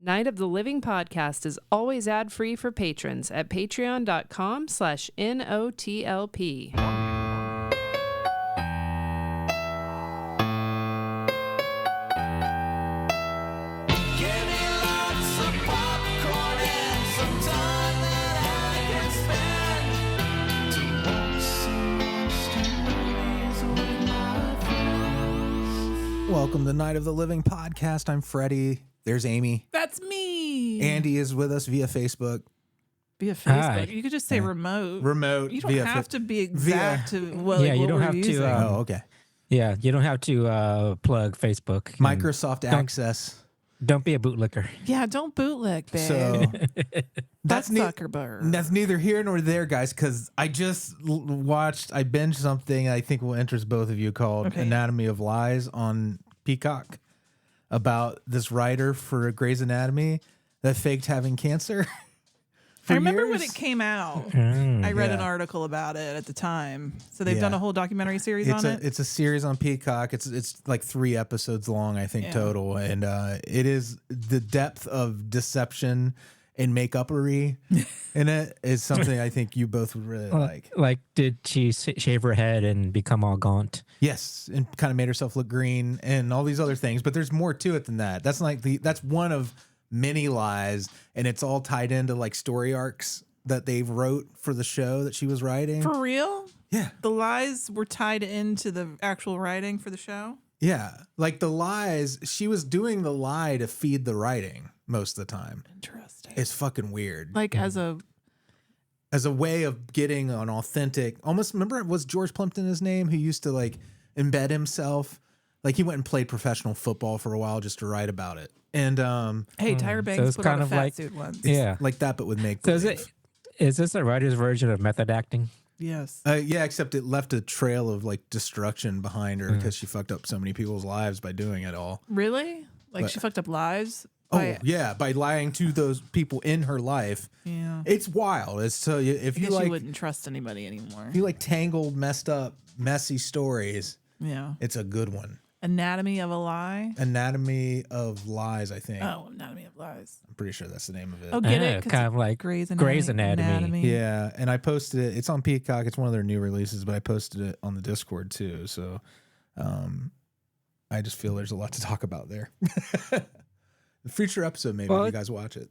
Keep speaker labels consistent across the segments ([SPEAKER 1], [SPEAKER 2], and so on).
[SPEAKER 1] Night of the Living podcast is always ad-free for patrons at patreon.com/NOTLP.
[SPEAKER 2] Welcome to Night of the Living podcast. I'm Freddy. There's Amy.
[SPEAKER 3] That's me.
[SPEAKER 2] Andy is with us via Facebook.
[SPEAKER 3] Via Facebook.
[SPEAKER 4] Hi.
[SPEAKER 3] You could just say remote.
[SPEAKER 2] Remote.
[SPEAKER 3] You don't have to be exact to what,
[SPEAKER 4] Yeah, you
[SPEAKER 3] what
[SPEAKER 4] don't
[SPEAKER 3] we're
[SPEAKER 4] have to,
[SPEAKER 3] using.
[SPEAKER 2] Oh, okay.
[SPEAKER 4] Yeah, you don't have to plug Facebook. And
[SPEAKER 2] Microsoft Access.
[SPEAKER 4] Don't be a bootlicker.
[SPEAKER 3] Yeah, don't bootleg, babe.
[SPEAKER 2] So
[SPEAKER 3] that's
[SPEAKER 2] ne-
[SPEAKER 3] Zuckerberg.
[SPEAKER 2] that's neither here nor there, guys, because I just I binged something I think will interest both of you called Anatomy of Lies on Peacock about this writer for Grey's Anatomy that faked having cancer.
[SPEAKER 3] I remember when it came out. I read an article about it at the time. So they've done a whole documentary series on it.
[SPEAKER 2] It's a series on Peacock. It's like 3 episodes long, I think, total. And it is the depth of deception and make-uppery in it is something I think you both would really like.
[SPEAKER 4] Like, did she shave her head and become all gaunt?
[SPEAKER 2] Yes, and kind of made herself look green and all these other things. But there's more to it than that. That's one of many lies, and it's all tied into like story arcs that they wrote for the show that she was writing.
[SPEAKER 3] For real?
[SPEAKER 2] Yeah.
[SPEAKER 3] The lies were tied into the actual writing for the show?
[SPEAKER 2] Yeah. Like the lies, she was doing the lie to feed the writing most of the time.
[SPEAKER 3] Interesting.
[SPEAKER 2] It's fucking weird.
[SPEAKER 3] Like as a
[SPEAKER 2] way of getting an authentic, almost, remember, was George Plimpton his name, who used to like embed himself? Like he went and played professional football for a while just to write about it. And
[SPEAKER 3] hey, Tyra Banks
[SPEAKER 4] so
[SPEAKER 3] put on a fat suit once.
[SPEAKER 4] Yeah.
[SPEAKER 2] like that, but with make
[SPEAKER 4] So is this a writer's version of method acting?
[SPEAKER 3] Yes.
[SPEAKER 2] yeah, except it left a trail of like destruction behind her because she fucked up so many people's lives by doing it all.
[SPEAKER 3] Really? Like she fucked up lives?
[SPEAKER 2] Oh, yeah, by lying to those people in her life.
[SPEAKER 3] Yeah.
[SPEAKER 2] It's wild. It's so if you like,
[SPEAKER 3] you wouldn't trust anybody anymore.
[SPEAKER 2] if you like tangled, messed up, messy stories,
[SPEAKER 3] Yeah.
[SPEAKER 2] it's a good one.
[SPEAKER 3] Anatomy of a Lie.
[SPEAKER 2] Anatomy of Lies, I think.
[SPEAKER 3] Oh, Anatomy of Lies.
[SPEAKER 2] I'm pretty sure that's the name of it.
[SPEAKER 3] Oh, get it? 'Cause
[SPEAKER 4] Kind of like
[SPEAKER 3] Grey's
[SPEAKER 4] Grey's
[SPEAKER 3] Anatomy.
[SPEAKER 4] Anatomy.
[SPEAKER 2] Yeah, and I posted it. It's on Peacock. It's one of their new releases, but I posted it on the Discord too. So I just feel there's a lot to talk about there. The future episode, maybe, if you guys watch it.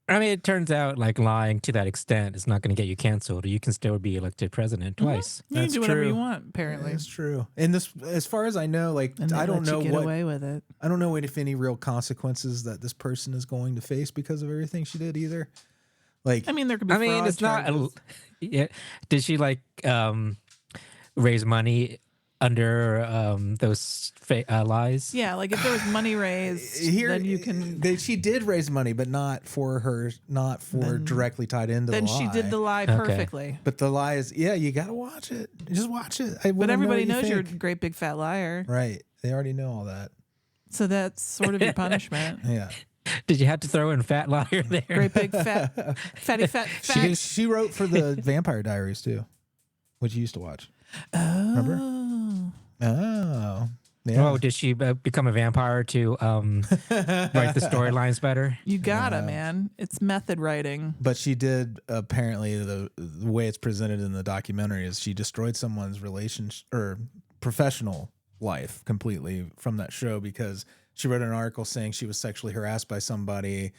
[SPEAKER 4] I mean, it turns out like lying to that extent is not going to get you canceled. You can still be elected president twice.
[SPEAKER 3] You can
[SPEAKER 2] That's
[SPEAKER 3] do whatever
[SPEAKER 2] true.
[SPEAKER 3] you want, apparently.
[SPEAKER 2] That's true. And this, as far as I know, like
[SPEAKER 3] And they
[SPEAKER 2] I don't
[SPEAKER 3] let
[SPEAKER 2] know
[SPEAKER 3] you get
[SPEAKER 2] what
[SPEAKER 3] away with it.
[SPEAKER 2] I don't know if any real consequences that this person is going to face because of everything she did either. Like,
[SPEAKER 3] I mean, there could be.
[SPEAKER 4] I mean,
[SPEAKER 3] fraud
[SPEAKER 4] it's not.
[SPEAKER 3] charges.
[SPEAKER 4] Yeah. Did she like raise money under those lies?
[SPEAKER 3] Yeah, like if there was money raised, then you can.
[SPEAKER 2] she did raise money, but not for directly tied into
[SPEAKER 3] Then
[SPEAKER 2] the lie.
[SPEAKER 3] she did the lie perfectly.
[SPEAKER 2] But the lie is, you got to watch it. Just watch it.
[SPEAKER 3] But everybody knows
[SPEAKER 2] you're
[SPEAKER 3] you're a great big fat liar.
[SPEAKER 2] right. They already know all that.
[SPEAKER 3] So that's sort of your punishment.
[SPEAKER 2] Yeah.
[SPEAKER 4] Did you have to throw in fat liar there?
[SPEAKER 3] Great big fatty fat.
[SPEAKER 2] She wrote for the Vampire Diaries too, which you used to watch. Remember? Oh. Yeah.
[SPEAKER 4] Oh, did she become a vampire to write the storylines better?
[SPEAKER 3] You gotta, man. It's method writing.
[SPEAKER 2] But she did, apparently, the way it's presented in the documentary is she destroyed someone's relationship or professional life completely from that show because she wrote an article saying she was sexually harassed by somebody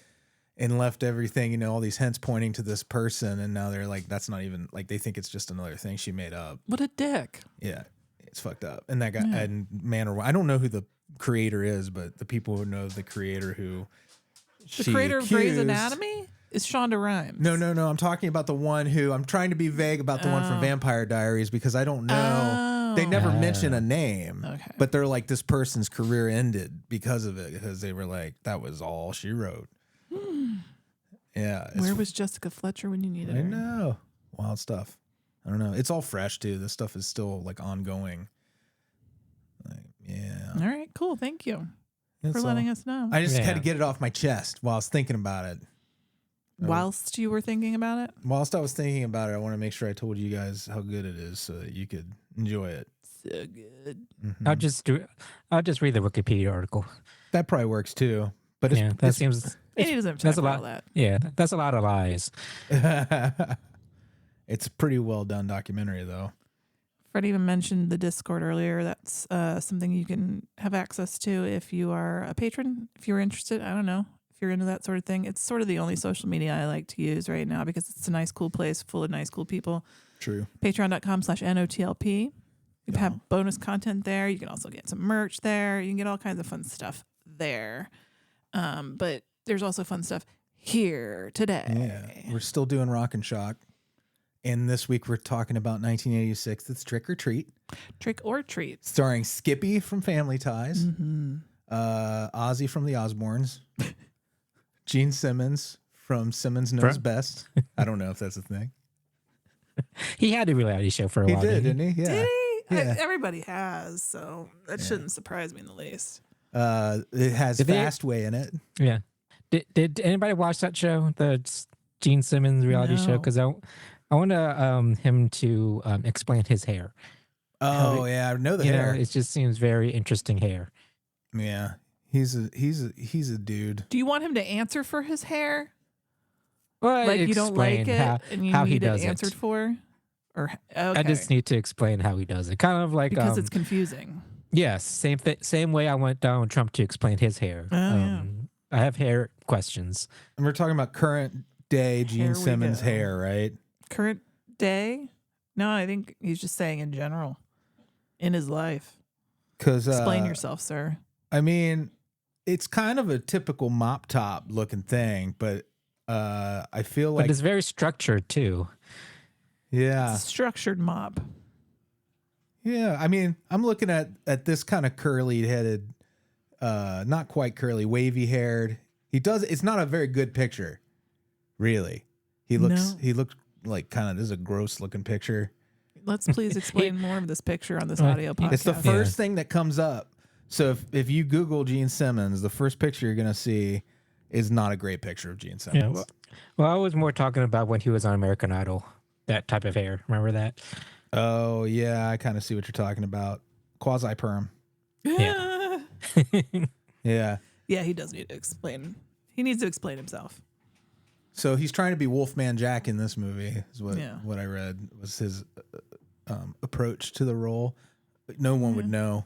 [SPEAKER 2] and left everything, all these hints pointing to this person. And now they're like, that's not even, like, they think it's just another thing she made up.
[SPEAKER 3] What a dick.
[SPEAKER 2] Yeah. It's fucked up. And that guy, and man, or I don't know who the creator is, but the people who know the creator who
[SPEAKER 3] The creator of Grey's Anatomy is Shonda Rhimes.
[SPEAKER 2] No. I'm talking about the one who, I'm trying to be vague about the one from Vampire Diaries because I don't know. They never mention a name, but they're like, this person's career ended because of it, because they were like, that was all she wrote. Yeah.
[SPEAKER 3] Where was Jessica Fletcher when you needed her?
[SPEAKER 2] I know. Wild stuff. I don't know. It's all fresh too. This stuff is still like ongoing. Like, yeah.
[SPEAKER 3] All right, cool. Thank you for letting us know.
[SPEAKER 2] I just had to get it off my chest while I was thinking about it.
[SPEAKER 3] Whilst you were thinking about it?
[SPEAKER 2] Whilst I was thinking about it, I want to make sure I told you guys how good it is so that you could enjoy it.
[SPEAKER 3] So good.
[SPEAKER 2] Mm-hmm.
[SPEAKER 4] I'll just read the Wikipedia article.
[SPEAKER 2] That probably works too. But
[SPEAKER 4] yeah, that seems.
[SPEAKER 3] And he doesn't have time
[SPEAKER 4] That's a
[SPEAKER 3] for
[SPEAKER 4] lot.
[SPEAKER 3] all that.
[SPEAKER 4] Yeah, that's a lot of lies.
[SPEAKER 2] It's a pretty well done documentary, though.
[SPEAKER 3] Fred even mentioned the Discord earlier. That's something you can have access to if you are a patron, if you're interested. I don't know if you're into that sort of thing. It's sort of the only social media I like to use right now because it's a nice, cool place full of nice, cool people.
[SPEAKER 2] True.
[SPEAKER 3] Patreon.com/NOTLP. You can have bonus content there. You can also get some merch there. You can get all kinds of fun stuff there. But there's also fun stuff here today.
[SPEAKER 2] Yeah, we're still doing Rock and Shock. And this week we're talking about 1986. It's Trick or Treat.
[SPEAKER 3] Trick or Treat.
[SPEAKER 2] Starring Skippy from Family Ties. Ozzy from the Osbournes. Gene Simmons from Simmons Knows Best. I don't know if that's a thing.
[SPEAKER 4] He had a reality show for a while.
[SPEAKER 2] He did, didn't he? Yeah.
[SPEAKER 3] Did he?
[SPEAKER 2] Yeah.
[SPEAKER 3] Everybody has, so that shouldn't surprise me in the least.
[SPEAKER 2] It has Fastway in it.
[SPEAKER 4] Yeah. Did anybody watch that show, the Gene Simmons reality show? Because I want him to explain his hair.
[SPEAKER 2] Oh yeah, I know the hair.
[SPEAKER 4] It just seems very interesting hair.
[SPEAKER 2] Yeah, he's a dude.
[SPEAKER 3] Do you want him to answer for his hair?
[SPEAKER 4] Well,
[SPEAKER 3] Like you don't like it and you need it answered for? Or okay.
[SPEAKER 4] I just need to explain how he does it. Kind of like
[SPEAKER 3] because it's confusing.
[SPEAKER 4] Yes, same way I want Donald Trump to explain his hair. I have hair questions.
[SPEAKER 2] And we're talking about current day Gene Simmons hair, right?
[SPEAKER 3] Current day? No, I think he's just saying in general, in his life. Explain yourself, sir.
[SPEAKER 2] I mean, it's kind of a typical mop top looking thing, but I feel like
[SPEAKER 4] it's very structured too.
[SPEAKER 2] Yeah,
[SPEAKER 3] it's a structured mop.
[SPEAKER 2] Yeah, I mean, I'm looking at this kind of curly headed, not quite curly, wavy haired. It's not a very good picture, really. He looks like this is a gross looking picture.
[SPEAKER 3] Let's please explain more of this picture on this audio podcast.
[SPEAKER 2] It's the first thing that comes up. So if you Google Gene Simmons, the first picture you're going to see is not a great picture of Gene Simmons.
[SPEAKER 4] Yeah, well, I was more talking about when he was on American Idol, that type of hair. Remember that?
[SPEAKER 2] Oh, yeah. I kind of see what you're talking about. Quasi-perm.
[SPEAKER 4] Yeah.
[SPEAKER 2] Yeah.
[SPEAKER 3] Yeah, he does need to explain. He needs to explain himself.
[SPEAKER 2] So he's trying to be Wolfman Jack in this movie, is what I read was his approach to the role. But no one would know.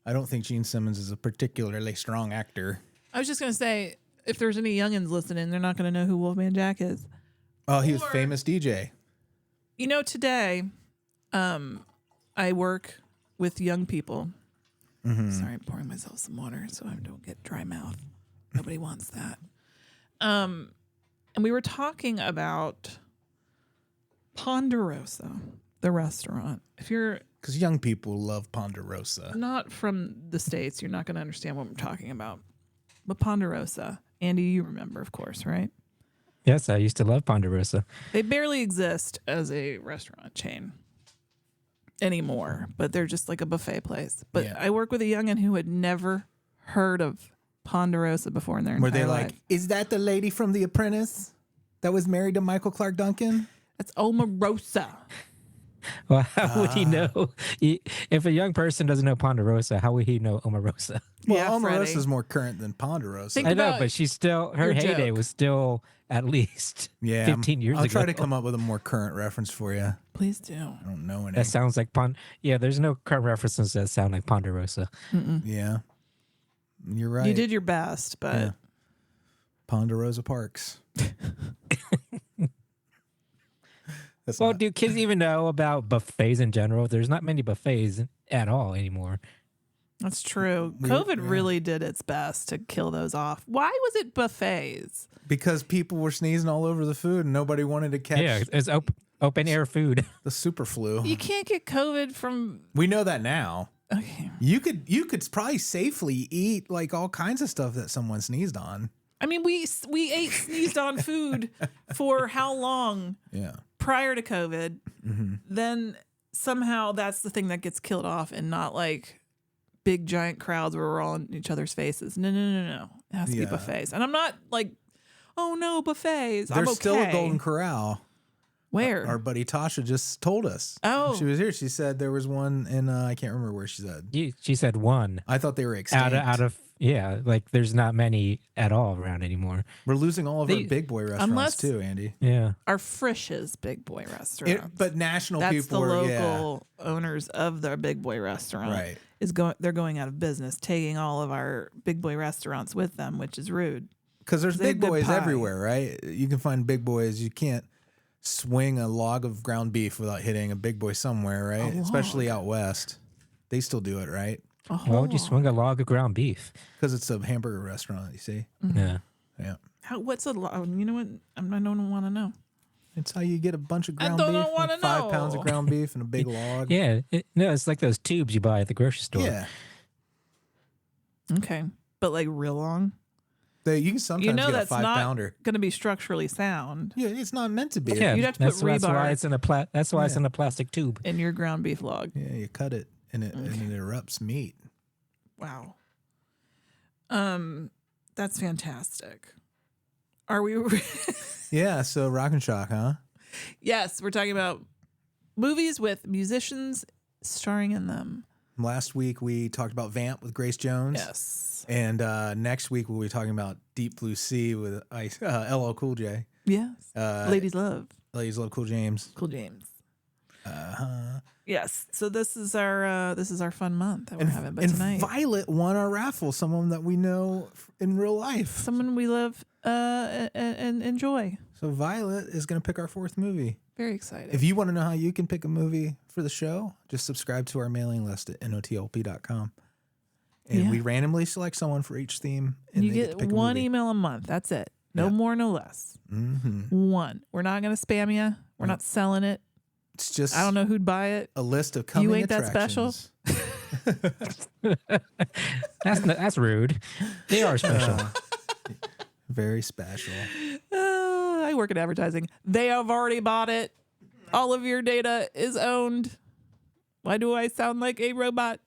[SPEAKER 2] I don't think Gene Simmons is a particularly strong actor.
[SPEAKER 3] I was just going to say, if there's any youngins listening, they're not going to know who Wolfman Jack is.
[SPEAKER 2] Oh, he was a famous DJ.
[SPEAKER 3] You know, today, I work with young people. Mm-hmm. Sorry, I'm pouring myself some water so I don't get dry mouth. Nobody wants that. And we were talking about Ponderosa, the restaurant.
[SPEAKER 2] Because young people love Ponderosa.
[SPEAKER 3] Not from the States, you're not going to understand what I'm talking about. But Ponderosa, Andy, you remember, of course, right?
[SPEAKER 4] Yes, I used to love Ponderosa.
[SPEAKER 3] They barely exist as a restaurant chain anymore, but they're just like a buffet place. But I work with a youngin' who had never heard of Ponderosa before in their entire life.
[SPEAKER 2] Were they like, is that the lady from The Apprentice that was married to Michael Clark Duncan?
[SPEAKER 3] That's Omarosa.
[SPEAKER 4] Well, how would he know? If a young person doesn't know Ponderosa, how would he know Omarosa?
[SPEAKER 2] Well, Omarosa is more current than Ponderosa.
[SPEAKER 4] I know, but she's still, her heyday was still at least 15 years ago.
[SPEAKER 2] I'll try to come up with a more current reference for you.
[SPEAKER 3] Please do.
[SPEAKER 2] I don't know any.
[SPEAKER 4] That sounds like there's no current references that sound like Ponderosa.
[SPEAKER 3] Mm-mm.
[SPEAKER 2] Yeah. You're right.
[SPEAKER 3] You did your best, but...
[SPEAKER 2] Yeah. Ponderosa Parks.
[SPEAKER 4] Do kids even know about buffets in general? There's not many buffets at all anymore.
[SPEAKER 3] That's true. COVID really did its best to kill those off. Why was it buffets?
[SPEAKER 2] Because people were sneezing all over the food and nobody wanted to catch.
[SPEAKER 4] Yeah, it's open air food.
[SPEAKER 2] The super flu.
[SPEAKER 3] You can't get COVID from...
[SPEAKER 2] We know that now.
[SPEAKER 3] Okay.
[SPEAKER 2] You could probably safely eat like all kinds of stuff that someone sneezed on.
[SPEAKER 3] I mean, we ate sneezed on food for how long?
[SPEAKER 2] Yeah.
[SPEAKER 3] Prior to COVID.
[SPEAKER 2] Mm-hmm.
[SPEAKER 3] Then somehow that's the thing that gets killed off and not like big giant crowds where we're all in each other's faces. No. It has to be buffets. And I'm not like, oh no, buffets.
[SPEAKER 2] There's still a Golden Corral.
[SPEAKER 3] Where?
[SPEAKER 2] Our buddy Tasha just told us.
[SPEAKER 3] Oh.
[SPEAKER 2] When she was here. She said there was one in, I can't remember where she said.
[SPEAKER 4] She said one.
[SPEAKER 2] I thought they were extinct.
[SPEAKER 4] Out of Yeah, like there's not many at all around anymore.
[SPEAKER 2] We're losing all of our big boy restaurants
[SPEAKER 3] unless-
[SPEAKER 2] too, Andy.
[SPEAKER 4] Yeah.
[SPEAKER 3] Our Frisch's Big Boy restaurants.
[SPEAKER 2] But national
[SPEAKER 3] That's
[SPEAKER 2] people
[SPEAKER 3] the
[SPEAKER 2] are,
[SPEAKER 3] local owners of their Big Boy restaurant.
[SPEAKER 2] Right.
[SPEAKER 3] They're going out of business, taking all of our Big Boy restaurants with them, which is rude.
[SPEAKER 2] Because there's
[SPEAKER 3] They have
[SPEAKER 2] big
[SPEAKER 3] good
[SPEAKER 2] boys
[SPEAKER 3] pie.
[SPEAKER 2] everywhere, right? You can find big boys. You can't swing a log of ground beef without hitting a big boy somewhere, right? Especially out west. They still do it, right?
[SPEAKER 4] Why would you swing a log of ground beef?
[SPEAKER 2] Because it's a hamburger restaurant, you see?
[SPEAKER 4] Yeah.
[SPEAKER 2] Yeah.
[SPEAKER 3] What's a lot? You know what? I don't want to know.
[SPEAKER 2] It's how you get a bunch of ground
[SPEAKER 3] don't
[SPEAKER 2] beef,
[SPEAKER 3] wanna
[SPEAKER 2] like 5 pounds
[SPEAKER 3] know.
[SPEAKER 2] of ground beef and a big log.
[SPEAKER 4] Yeah. No, it's like those tubes you buy at the grocery store.
[SPEAKER 2] Yeah.
[SPEAKER 3] Okay, but like real long.
[SPEAKER 2] You can sometimes
[SPEAKER 3] You know
[SPEAKER 2] get
[SPEAKER 3] that's
[SPEAKER 2] a 5-pounder.
[SPEAKER 3] not going to be structurally sound
[SPEAKER 2] Yeah, it's not meant to be.
[SPEAKER 4] Yeah,
[SPEAKER 3] You'd have to
[SPEAKER 4] that's,
[SPEAKER 3] put
[SPEAKER 4] that's why
[SPEAKER 3] rebar.
[SPEAKER 4] it's in a that's why it's in a plastic tube.
[SPEAKER 3] in your ground beef log.
[SPEAKER 2] Yeah, you cut it and it erupts meat.
[SPEAKER 3] Wow. That's fantastic. Are we?
[SPEAKER 2] Yeah, so Rock and Shock, huh?
[SPEAKER 3] Yes, we're talking about movies with musicians starring in them.
[SPEAKER 2] Last week we talked about Vamp with Grace Jones.
[SPEAKER 3] Yes.
[SPEAKER 2] And next week we'll be talking about Deep Blue Sea with LL Cool J.
[SPEAKER 3] Yes. Ladies Love.
[SPEAKER 2] Ladies Love Cool James.
[SPEAKER 3] Cool James.
[SPEAKER 2] Uh-huh.
[SPEAKER 3] Yes. So this is our fun month that we're having. But
[SPEAKER 2] And
[SPEAKER 3] tonight,
[SPEAKER 2] Violet won our raffle, someone that we know in real life.
[SPEAKER 3] someone we love and enjoy.
[SPEAKER 2] So Violet is going to pick our 4th movie.
[SPEAKER 3] Very excited.
[SPEAKER 2] If you want to know how you can pick a movie for the show, just subscribe to our mailing list at notlp.com. And we randomly select someone for each theme. And
[SPEAKER 3] you
[SPEAKER 2] they
[SPEAKER 3] get
[SPEAKER 2] to pick a
[SPEAKER 3] one
[SPEAKER 2] movie.
[SPEAKER 3] email a month. That's it. No more, no less.
[SPEAKER 2] Mm-hmm.
[SPEAKER 3] One. We're not going to spam you. We're not selling it.
[SPEAKER 2] It's just
[SPEAKER 3] I don't know who'd buy it.
[SPEAKER 2] a list of coming
[SPEAKER 3] You ain't that special?
[SPEAKER 2] attractions.
[SPEAKER 4] That's rude. They are special.
[SPEAKER 2] Very special.
[SPEAKER 3] I work in advertising. They have already bought it. All of your data is owned. Why do I sound like a robot?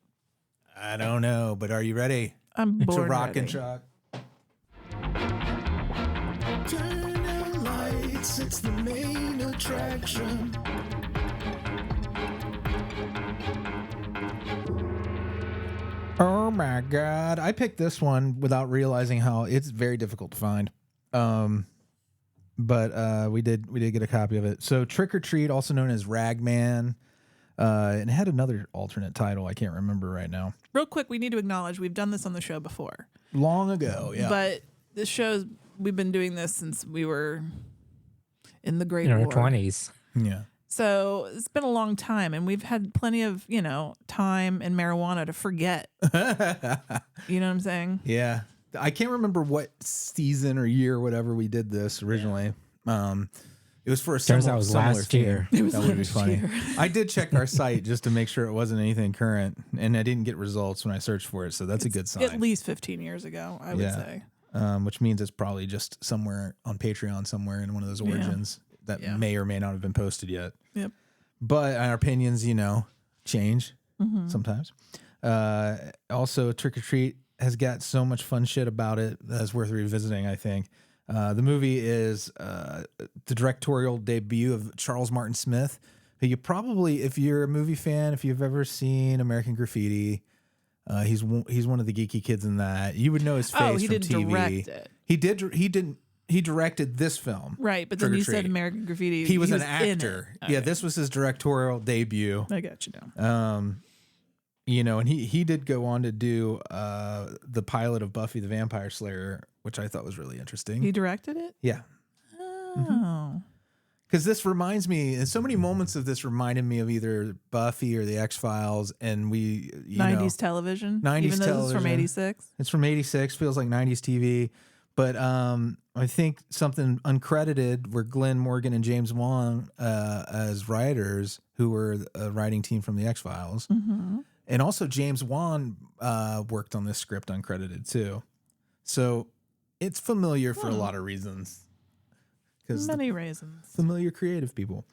[SPEAKER 2] I don't know, but are you ready
[SPEAKER 3] I'm
[SPEAKER 2] to
[SPEAKER 3] born
[SPEAKER 2] rock
[SPEAKER 3] ready.
[SPEAKER 2] and shock? Turn the lights, it's the main attraction. Oh my God. I picked this one without realizing how it's very difficult to find. But we did get a copy of it. So Trick or Treat, also known as Ragman, and it had another alternate title. I can't remember right now.
[SPEAKER 3] Real quick, we need to acknowledge we've done this on the show before.
[SPEAKER 2] Long ago, yeah.
[SPEAKER 3] But this shows we've been doing this since we were in the Great
[SPEAKER 4] In our
[SPEAKER 3] War.
[SPEAKER 4] 20s.
[SPEAKER 2] Yeah.
[SPEAKER 3] So it's been a long time, and we've had plenty of, time and marijuana to forget. You know what I'm saying?
[SPEAKER 2] Yeah. I can't remember what season or year or whatever we did this originally. It was for a
[SPEAKER 4] Turns
[SPEAKER 2] similar,
[SPEAKER 4] out it was
[SPEAKER 2] similar
[SPEAKER 4] last
[SPEAKER 2] theme.
[SPEAKER 4] year.
[SPEAKER 3] It was
[SPEAKER 2] That would be
[SPEAKER 3] last
[SPEAKER 2] funny.
[SPEAKER 3] year.
[SPEAKER 2] I did check our site just to make sure it wasn't anything current, and I didn't get results when I searched for it, so that's a good sign.
[SPEAKER 3] At least 15 years ago, I would say.
[SPEAKER 2] Which means it's probably just somewhere on Patreon somewhere in one of those origins that may or may not have been posted yet.
[SPEAKER 3] Yep.
[SPEAKER 2] But our opinions, change sometimes. Also, Trick or Treat has got so much fun shit about it that's worth revisiting, I think. The movie is the directorial debut of Charles Martin Smith, who you probably, if you're a movie fan, if you've ever seen American Graffiti, he's one of the geeky kids in that. You would know his face
[SPEAKER 3] Oh, he
[SPEAKER 2] from
[SPEAKER 3] didn't
[SPEAKER 2] TV.
[SPEAKER 3] direct it.
[SPEAKER 2] He directed this film.
[SPEAKER 3] Right, but then
[SPEAKER 2] Trick or
[SPEAKER 3] you said
[SPEAKER 2] Treat.
[SPEAKER 3] American Graffiti.
[SPEAKER 2] He was an
[SPEAKER 3] in
[SPEAKER 2] actor.
[SPEAKER 3] it.
[SPEAKER 2] Yeah,
[SPEAKER 3] Okay.
[SPEAKER 2] this was his directorial debut.
[SPEAKER 3] I got you now.
[SPEAKER 2] And he did go on to do the pilot of Buffy the Vampire Slayer, which I thought was really interesting.
[SPEAKER 3] He directed it?
[SPEAKER 2] Yeah.
[SPEAKER 3] Oh.
[SPEAKER 2] Because this reminds me, and so many moments of this reminded me of either Buffy or the X-Files, and
[SPEAKER 3] 90s television?
[SPEAKER 2] 90s
[SPEAKER 3] Even though this is from
[SPEAKER 2] television.
[SPEAKER 3] 86?
[SPEAKER 2] It's from 86, feels like 90s TV. But I think something uncredited were Glenn Morgan and James Wan as writers who were a writing team from the X-Files.
[SPEAKER 3] Mm-hmm.
[SPEAKER 2] And also James Wan worked on this script uncredited too. So it's familiar for a lot of reasons.
[SPEAKER 3] Many reasons.
[SPEAKER 2] Familiar creative people.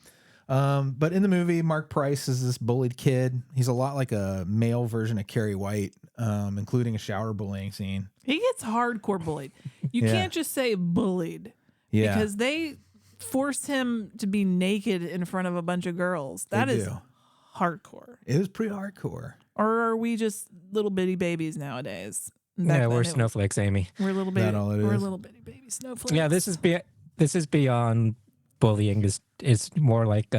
[SPEAKER 2] But in the movie, Mark Price is this bullied kid. He's a lot like a male version of Carrie White, including a shower bullying scene.
[SPEAKER 3] He gets hardcore bullied. You
[SPEAKER 2] Yeah.
[SPEAKER 3] can't just say bullied.
[SPEAKER 2] Yeah.
[SPEAKER 3] Because they forced him to be naked in front of a bunch of girls. That
[SPEAKER 2] They
[SPEAKER 3] is
[SPEAKER 2] do.
[SPEAKER 3] hardcore.
[SPEAKER 2] It was pretty hardcore.
[SPEAKER 3] Or are we just little bitty babies nowadays? Back
[SPEAKER 4] Yeah, we're
[SPEAKER 3] then,
[SPEAKER 4] snowflakes, Amy.
[SPEAKER 3] We're little
[SPEAKER 2] That
[SPEAKER 3] baby.
[SPEAKER 2] all it
[SPEAKER 3] We're
[SPEAKER 2] is?
[SPEAKER 3] little baby snowflakes.
[SPEAKER 4] Yeah, this is beyond bullying. It's more like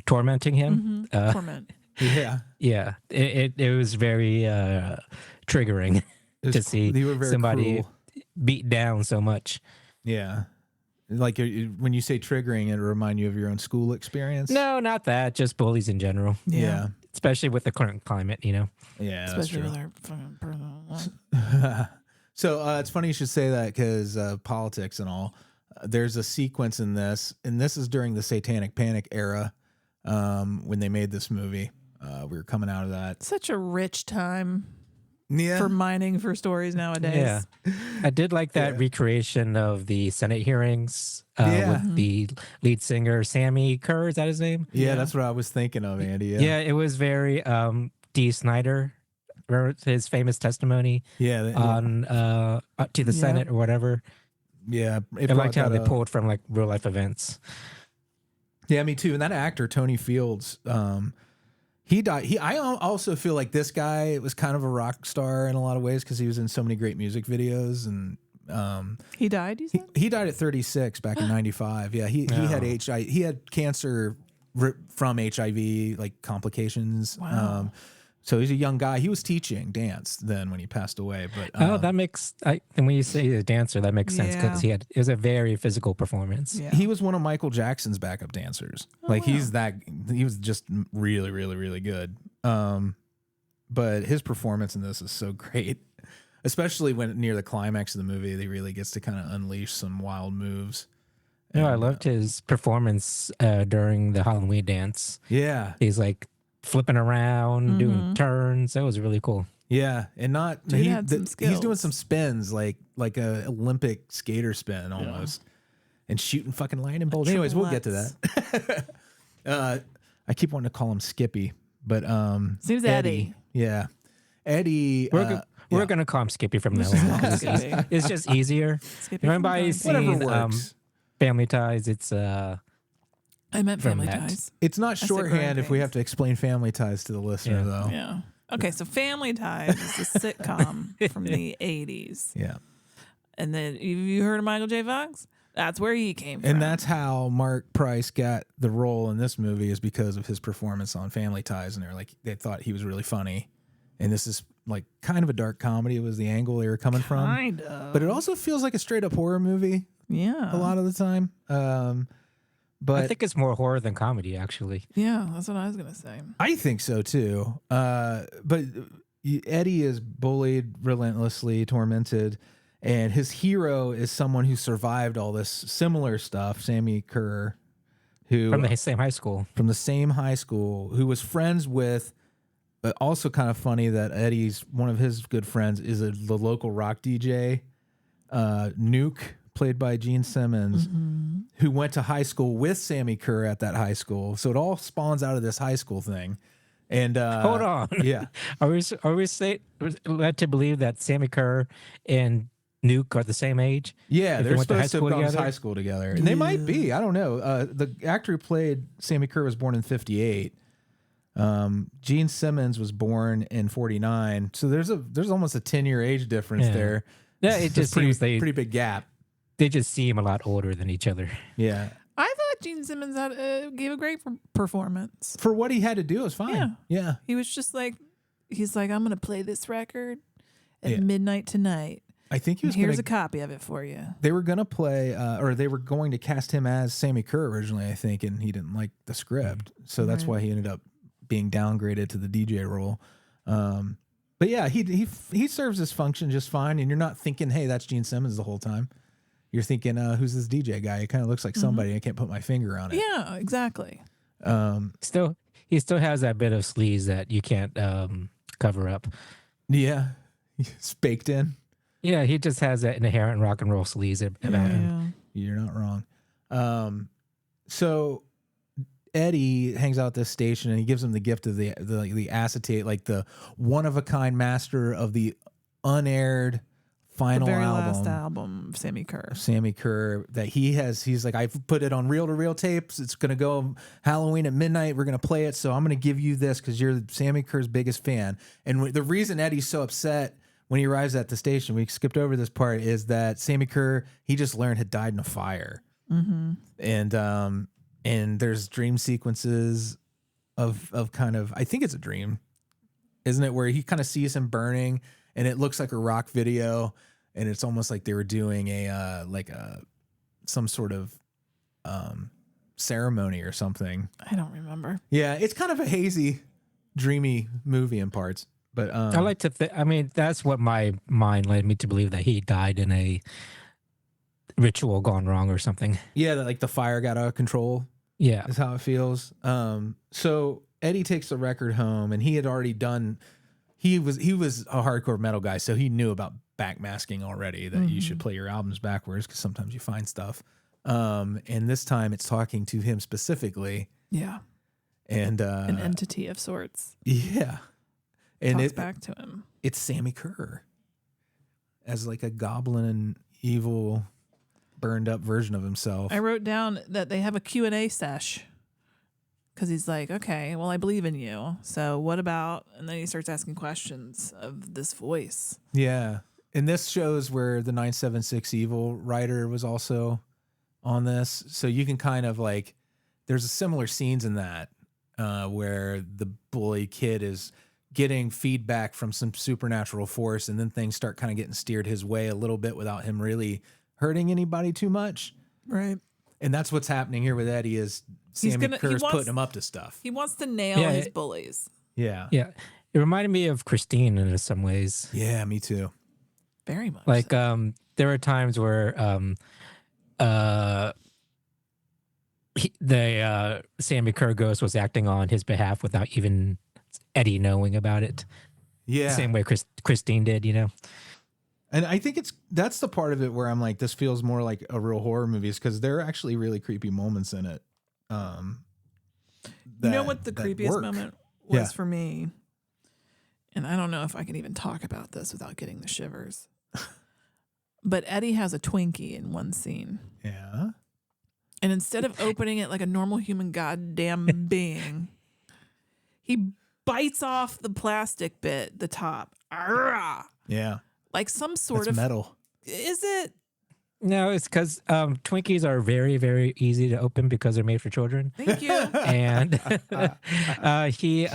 [SPEAKER 4] tormenting him.
[SPEAKER 3] Torment.
[SPEAKER 2] Yeah.
[SPEAKER 4] Yeah, it was very triggering
[SPEAKER 2] It was
[SPEAKER 4] to see
[SPEAKER 2] they were very
[SPEAKER 4] somebody
[SPEAKER 2] cruel.
[SPEAKER 4] beat down so much.
[SPEAKER 2] Yeah. Like when you say triggering, it remind you of your own school experience.
[SPEAKER 4] No, not that. Just bullies in general,
[SPEAKER 2] Yeah.
[SPEAKER 4] especially with the current climate. You know.
[SPEAKER 2] Yeah.
[SPEAKER 3] Especially
[SPEAKER 2] that's
[SPEAKER 3] with
[SPEAKER 2] true.
[SPEAKER 3] our fucking president.
[SPEAKER 2] So it's funny you should say that because politics and all. There's a sequence in this, and this is during the Satanic Panic era when they made this movie. We were coming out of that.
[SPEAKER 3] Such a rich time
[SPEAKER 2] Yeah.
[SPEAKER 3] for mining for stories nowadays.
[SPEAKER 4] Yeah, I did like that
[SPEAKER 2] Yeah.
[SPEAKER 4] recreation of the Senate hearings
[SPEAKER 2] Yeah.
[SPEAKER 4] with the lead singer Sammy Kerr. Is that his name?
[SPEAKER 2] Yeah, that's what I was thinking of, Andy.
[SPEAKER 4] Yeah, it was very D. Snyder. Remember his famous testimony
[SPEAKER 2] Yeah.
[SPEAKER 4] on to the
[SPEAKER 3] Yeah.
[SPEAKER 4] Senate or whatever.
[SPEAKER 2] Yeah.
[SPEAKER 4] I liked how they pulled from like real life events.
[SPEAKER 2] Yeah, me too. And that actor, Tony Fields, he died. I also feel like this guy was kind of a rock star in a lot of ways because he was in so many great music videos. And
[SPEAKER 3] He died, you said?
[SPEAKER 2] he died at 36 back in 95. Yeah, he had HIV. He had cancer from HIV, like complications.
[SPEAKER 3] Wow.
[SPEAKER 2] So he's a young guy. He was teaching dance then when he passed away. But
[SPEAKER 4] That makes. And when you say a dancer, that makes sense because
[SPEAKER 3] Yeah.
[SPEAKER 4] it was a very physical performance.
[SPEAKER 3] Yeah.
[SPEAKER 2] he was one of Michael Jackson's backup dancers. He was just really, really, really good. But his performance in this is so great, especially when near the climax of the movie, he really gets to kind of unleash some wild moves.
[SPEAKER 4] No, I
[SPEAKER 2] And,
[SPEAKER 4] loved his performance during the Halloween dance.
[SPEAKER 2] Yeah,
[SPEAKER 4] He's like flipping around, doing turns. That was really cool.
[SPEAKER 2] yeah, and not
[SPEAKER 3] Dude had some
[SPEAKER 2] he's doing
[SPEAKER 3] skills.
[SPEAKER 2] some spins like a Olympic skater spin almost, and shooting fucking lightning bolts. Anyways, we'll get to that. I keep wanting to call him Skippy, but
[SPEAKER 3] Seems Eddie.
[SPEAKER 2] Yeah, Eddie.
[SPEAKER 4] We're gonna call him Skippy from now on. 'Cause
[SPEAKER 3] Skippy.
[SPEAKER 4] it's just easier.
[SPEAKER 3] Skippy
[SPEAKER 4] Remember
[SPEAKER 3] from
[SPEAKER 4] I
[SPEAKER 3] Time.
[SPEAKER 2] whatever
[SPEAKER 4] seen
[SPEAKER 2] works.
[SPEAKER 4] Family Ties? It's
[SPEAKER 3] I meant
[SPEAKER 4] from
[SPEAKER 3] Family
[SPEAKER 4] that.
[SPEAKER 3] Ties.
[SPEAKER 2] It's not
[SPEAKER 3] said
[SPEAKER 2] shorthand if we
[SPEAKER 3] grandparents.
[SPEAKER 2] have to explain Family Ties to the listener,
[SPEAKER 4] Yeah.
[SPEAKER 2] though.
[SPEAKER 3] Yeah. Okay, so Family Ties is a sitcom from the 80s.
[SPEAKER 2] Yeah.
[SPEAKER 3] And then you heard of Michael J. Fox? That's where he came from.
[SPEAKER 2] And that's how Mark Price got the role in this movie is because of his performance on Family Ties. And they thought he was really funny. And this is like kind of a dark comedy was the angle they were coming from.
[SPEAKER 3] kind of.
[SPEAKER 2] But it also feels like a straight up horror movie
[SPEAKER 3] Yeah.
[SPEAKER 2] a lot of the time. But
[SPEAKER 4] I think it's more horror than comedy, actually.
[SPEAKER 3] Yeah, that's what I was going to say.
[SPEAKER 2] I think so too. But Eddie is bullied relentlessly, tormented, and his hero is someone who survived all this similar stuff. Sammy Kerr, who
[SPEAKER 4] From the same high school.
[SPEAKER 2] from the same high school, who was friends with. But also kind of funny that Eddie's one of his good friends is the local rock DJ, Nuke, played by Gene Simmons, who went to high school with Sammy Kerr at that high school. So it all spawns out of this high school thing. And
[SPEAKER 4] Hold on.
[SPEAKER 2] yeah,
[SPEAKER 4] Are we led to believe that Sammy Kerr and Nuke are the same age?
[SPEAKER 2] yeah,
[SPEAKER 4] If they
[SPEAKER 2] they're
[SPEAKER 4] went to high
[SPEAKER 2] supposed to have
[SPEAKER 4] school
[SPEAKER 2] gone to
[SPEAKER 4] together?
[SPEAKER 2] high school together, and they might be. I don't know. The actor who played Sammy Kerr was born in '58. Gene Simmons was born in '49. So there's almost a 10-year age difference
[SPEAKER 4] Yeah.
[SPEAKER 2] there.
[SPEAKER 4] Yeah, it
[SPEAKER 2] It's
[SPEAKER 4] just
[SPEAKER 2] pretty
[SPEAKER 4] seems
[SPEAKER 2] pretty big gap.
[SPEAKER 4] they just seem a lot older than each other.
[SPEAKER 2] Yeah.
[SPEAKER 3] I thought Gene Simmons gave a great performance.
[SPEAKER 2] For what he had to do, it was fine.
[SPEAKER 3] Yeah.
[SPEAKER 2] Yeah.
[SPEAKER 3] He was just like, he's like, I'm going to play this record at
[SPEAKER 2] Yeah.
[SPEAKER 3] midnight tonight.
[SPEAKER 2] I think he was
[SPEAKER 3] Here's
[SPEAKER 2] gonna,
[SPEAKER 3] a copy of it for you.
[SPEAKER 2] they were going to play, or they were going to cast him as Sammy Kerr originally, I think, and he didn't like the script. So that's why he ended up being downgraded to the DJ role. But yeah, he serves his function just fine, and you're not thinking, hey, that's Gene Simmons the whole time. You're thinking, who's this DJ guy? He kind of looks like somebody. I can't put my finger on it.
[SPEAKER 3] Yeah, exactly.
[SPEAKER 4] He still has that bit of sleaze that you can't cover up.
[SPEAKER 2] Yeah. It's baked in.
[SPEAKER 4] Yeah, he just has that inherent rock and roll sleaze about him.
[SPEAKER 2] You're not wrong. So Eddie hangs out at this station and he gives him the gift of the acetate, like the one of a kind master of the unaired final
[SPEAKER 3] The very
[SPEAKER 2] album.
[SPEAKER 3] last album of Sammy Kerr.
[SPEAKER 2] Sammy Kerr that he's like, I've put it on reel to reel tapes. It's going to go Halloween at midnight. We're going to play it. So I'm going to give you this because you're Sammy Kerr's biggest fan. And the reason Eddie's so upset when he arrives at the station, we skipped over this part, is that Sammy Kerr, he just learned, had died in a fire.
[SPEAKER 3] Mm-hmm.
[SPEAKER 2] And there's dream sequences of kind of, I think it's a dream, isn't it? Where he kind of sees him burning and it looks like a rock video. And it's almost like they were doing some sort of ceremony or something.
[SPEAKER 3] I don't remember.
[SPEAKER 2] Yeah, it's kind of a hazy, dreamy movie in parts. But
[SPEAKER 4] I like to think. I mean, that's what my mind led me to believe, that he died in a ritual gone wrong or something.
[SPEAKER 2] yeah, that, like the fire got out of control
[SPEAKER 4] Yeah.
[SPEAKER 2] is how it feels. So Eddie takes the record home, and he had already done. He was a hardcore metal guy, so he knew about backmasking already. That you should play your albums backwards because sometimes you find stuff. And this time it's talking to him specifically.
[SPEAKER 3] Yeah.
[SPEAKER 2] And
[SPEAKER 3] An entity of sorts.
[SPEAKER 2] yeah. And
[SPEAKER 3] Talks back to him.
[SPEAKER 2] It's Sammy Kerr as like a goblin, evil, burned up version of himself.
[SPEAKER 3] I wrote down that they have a Q&A sesh because he's like, okay, well, I believe in you. So what about, and then he starts asking questions of this voice.
[SPEAKER 2] Yeah. And this shows where the 976 Evil writer was also on this. So you can kind of like, there's a similar scenes in that where the bully kid is getting feedback from some supernatural force, and then things start kind of getting steered his way a little bit without him really hurting anybody too much.
[SPEAKER 3] Right.
[SPEAKER 2] And that's what's happening here with Eddie is Sammy Kerr's putting him up to stuff.
[SPEAKER 3] He wants to nail his bullies.
[SPEAKER 2] Yeah.
[SPEAKER 4] Yeah. It reminded me of Christine in some ways.
[SPEAKER 2] Yeah, me too.
[SPEAKER 3] Very much.
[SPEAKER 4] Like,
[SPEAKER 3] so.
[SPEAKER 4] there were times where Sammy Kerr Ghost was acting on his behalf without even Eddie knowing about it.
[SPEAKER 2] Yeah.
[SPEAKER 4] Same way Christine did, you know?
[SPEAKER 2] And I think that's the part of it where I'm like, this feels more like a real horror movie, is because there are actually really creepy moments in it.
[SPEAKER 3] You know what the creepiest moment was for me? And I don't know if I can even talk about this without getting the shivers. But Eddie has a Twinkie in one scene.
[SPEAKER 2] Yeah.
[SPEAKER 3] And instead of opening it like a normal human goddamn being, he bites off the plastic bit, the top. Arrgh!
[SPEAKER 2] Yeah.
[SPEAKER 3] Like some sort
[SPEAKER 2] That's
[SPEAKER 3] of
[SPEAKER 2] metal.
[SPEAKER 3] Is it?
[SPEAKER 4] No, it's because Twinkies are very, very easy to open because they're made for children.
[SPEAKER 3] Thank you.
[SPEAKER 4] And he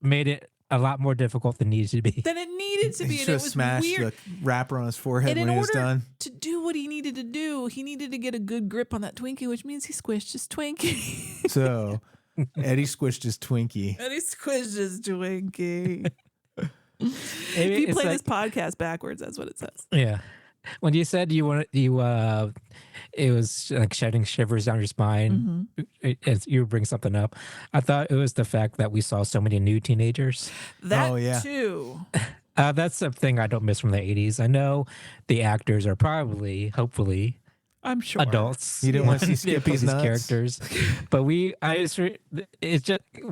[SPEAKER 4] made it a lot more difficult than it needed to be.
[SPEAKER 3] Than it needed to be.
[SPEAKER 2] He
[SPEAKER 3] And
[SPEAKER 2] should
[SPEAKER 3] it
[SPEAKER 2] have
[SPEAKER 3] was
[SPEAKER 2] smashed
[SPEAKER 3] weird.
[SPEAKER 2] the wrapper on his forehead
[SPEAKER 3] And
[SPEAKER 2] when
[SPEAKER 3] in
[SPEAKER 2] he was
[SPEAKER 3] order
[SPEAKER 2] done.
[SPEAKER 3] to do what he needed to do, he needed to get a good grip on that Twinkie, which means he squished his Twinkie.
[SPEAKER 2] So Eddie squished his Twinkie.
[SPEAKER 3] And he squished his Twinkie. If
[SPEAKER 4] It's
[SPEAKER 3] you play
[SPEAKER 4] like-
[SPEAKER 3] this podcast backwards, that's what it says.
[SPEAKER 4] Yeah. When you said it was like shedding shivers down your spine, as you bring something up, I thought it was the fact that we saw so many new teenagers.
[SPEAKER 3] That
[SPEAKER 2] Oh, yeah.
[SPEAKER 3] too.
[SPEAKER 4] That's something I don't miss from the 80s. I know the actors are probably, hopefully,
[SPEAKER 3] I'm sure.
[SPEAKER 4] adults.
[SPEAKER 2] You didn't want to see
[SPEAKER 4] They play
[SPEAKER 2] Skippy's
[SPEAKER 4] these
[SPEAKER 2] nuts?
[SPEAKER 4] characters, but we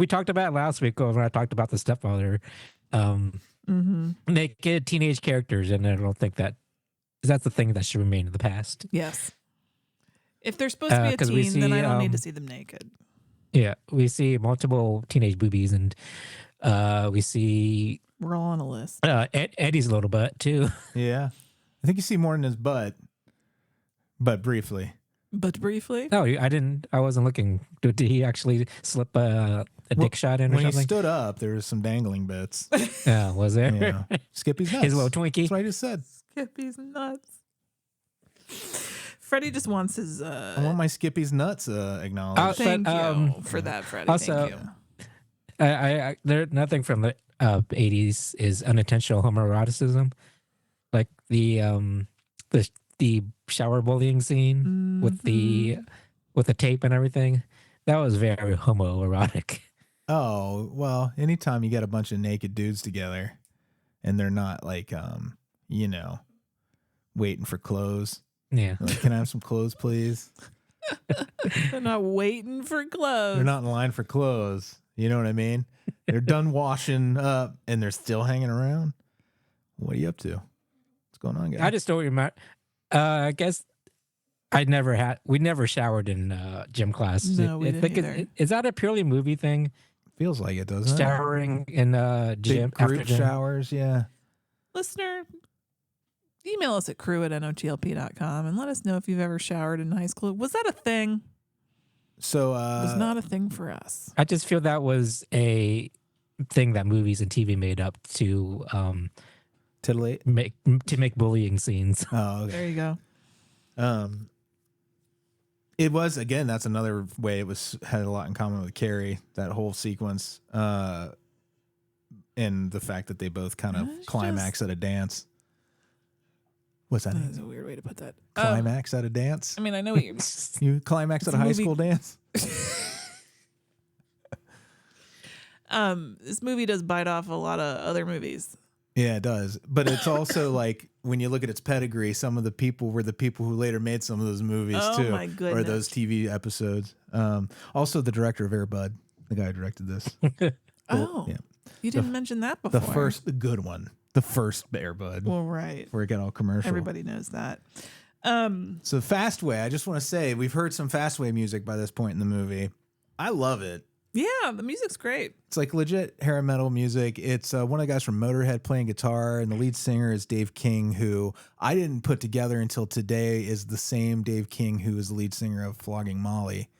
[SPEAKER 4] talked about it last week when I talked about the stepfather, naked teenage characters, and I don't think that's the thing that should remain in the past.
[SPEAKER 3] Yes. If they're supposed to be a
[SPEAKER 4] 'cause we
[SPEAKER 3] teen, then I
[SPEAKER 4] see,
[SPEAKER 3] don't need to see them naked.
[SPEAKER 4] Yeah, we see multiple teenage boobies, and we see
[SPEAKER 3] We're all on a list.
[SPEAKER 4] Eddie's little butt too.
[SPEAKER 2] Yeah. I think you see more in his butt, but briefly.
[SPEAKER 3] But briefly,
[SPEAKER 4] No, I wasn't looking. Did he actually slip a dick shot in or
[SPEAKER 2] When he
[SPEAKER 4] something?
[SPEAKER 2] stood up, there was some dangling bits.
[SPEAKER 4] Yeah, was there?
[SPEAKER 2] Yeah. Skippy's nuts.
[SPEAKER 4] His little Twinkie.
[SPEAKER 2] That's what I just said.
[SPEAKER 3] Skippy's nuts. Freddie just wants his.
[SPEAKER 2] I want my Skippy's nuts acknowledged.
[SPEAKER 3] Thank
[SPEAKER 4] But,
[SPEAKER 3] you for that, Freddie.
[SPEAKER 4] also-
[SPEAKER 3] Thank you.
[SPEAKER 4] There nothing from the 80s is unintentional homoeroticism, like the shower bullying scene with the tape and everything. That was very homoerotic.
[SPEAKER 2] Oh, well, anytime you get a bunch of naked dudes together and they're not like, waiting for clothes.
[SPEAKER 4] Yeah.
[SPEAKER 2] Like, can I have some clothes, please?
[SPEAKER 3] They're not waiting for clothes.
[SPEAKER 2] They're not in line for clothes. You know what I mean? They're done washing up and they're still hanging around. What are you up to? What's going on, guys?
[SPEAKER 4] I just don't remember. I guess we never showered in gym class.
[SPEAKER 3] No, we didn't either.
[SPEAKER 4] Is that a purely movie thing?
[SPEAKER 2] Feels like it, doesn't it?
[SPEAKER 4] Showering in gym
[SPEAKER 2] Big group
[SPEAKER 4] after gym?
[SPEAKER 2] showers, yeah.
[SPEAKER 3] listener, email us at crew@notlp.com and let us know if you've ever showered in high school. Was that a thing?
[SPEAKER 2] So
[SPEAKER 3] It was not a thing for us.
[SPEAKER 4] I just feel that was a thing that movies and TV made up to
[SPEAKER 2] titillate.
[SPEAKER 4] make bullying scenes.
[SPEAKER 2] Oh, okay.
[SPEAKER 3] There you go.
[SPEAKER 2] It was, again, that's another way it had a lot in common with Carrie, that whole sequence, and the fact that they both kind of climax at a dance. What's that?
[SPEAKER 3] That's a weird way to put that.
[SPEAKER 2] Climax at a dance?
[SPEAKER 3] I mean, I know what you're.
[SPEAKER 2] You climax at a high school dance?
[SPEAKER 3] This movie does bite off a lot of other movies.
[SPEAKER 2] Yeah, it does. But it's also like, when you look at its pedigree, some of the people were the people who later made some of those movies too.
[SPEAKER 3] My goodness.
[SPEAKER 2] Or those TV episodes. Also the director of Air Bud, the guy who directed this.
[SPEAKER 3] Yeah. You didn't mention that before.
[SPEAKER 2] The good one. The first Air Bud.
[SPEAKER 3] Well, right.
[SPEAKER 2] Before it got all commercial.
[SPEAKER 3] Everybody knows that.
[SPEAKER 2] So Fastway, I just want to say, we've heard some Fastway music by this point in the movie. I love it.
[SPEAKER 3] Yeah, the music's great.
[SPEAKER 2] It's like legit hair metal music. It's one of the guys from Motorhead playing guitar, and the lead singer is Dave King, who I didn't put together until today is the same Dave King who is the lead singer of Flogging Molly,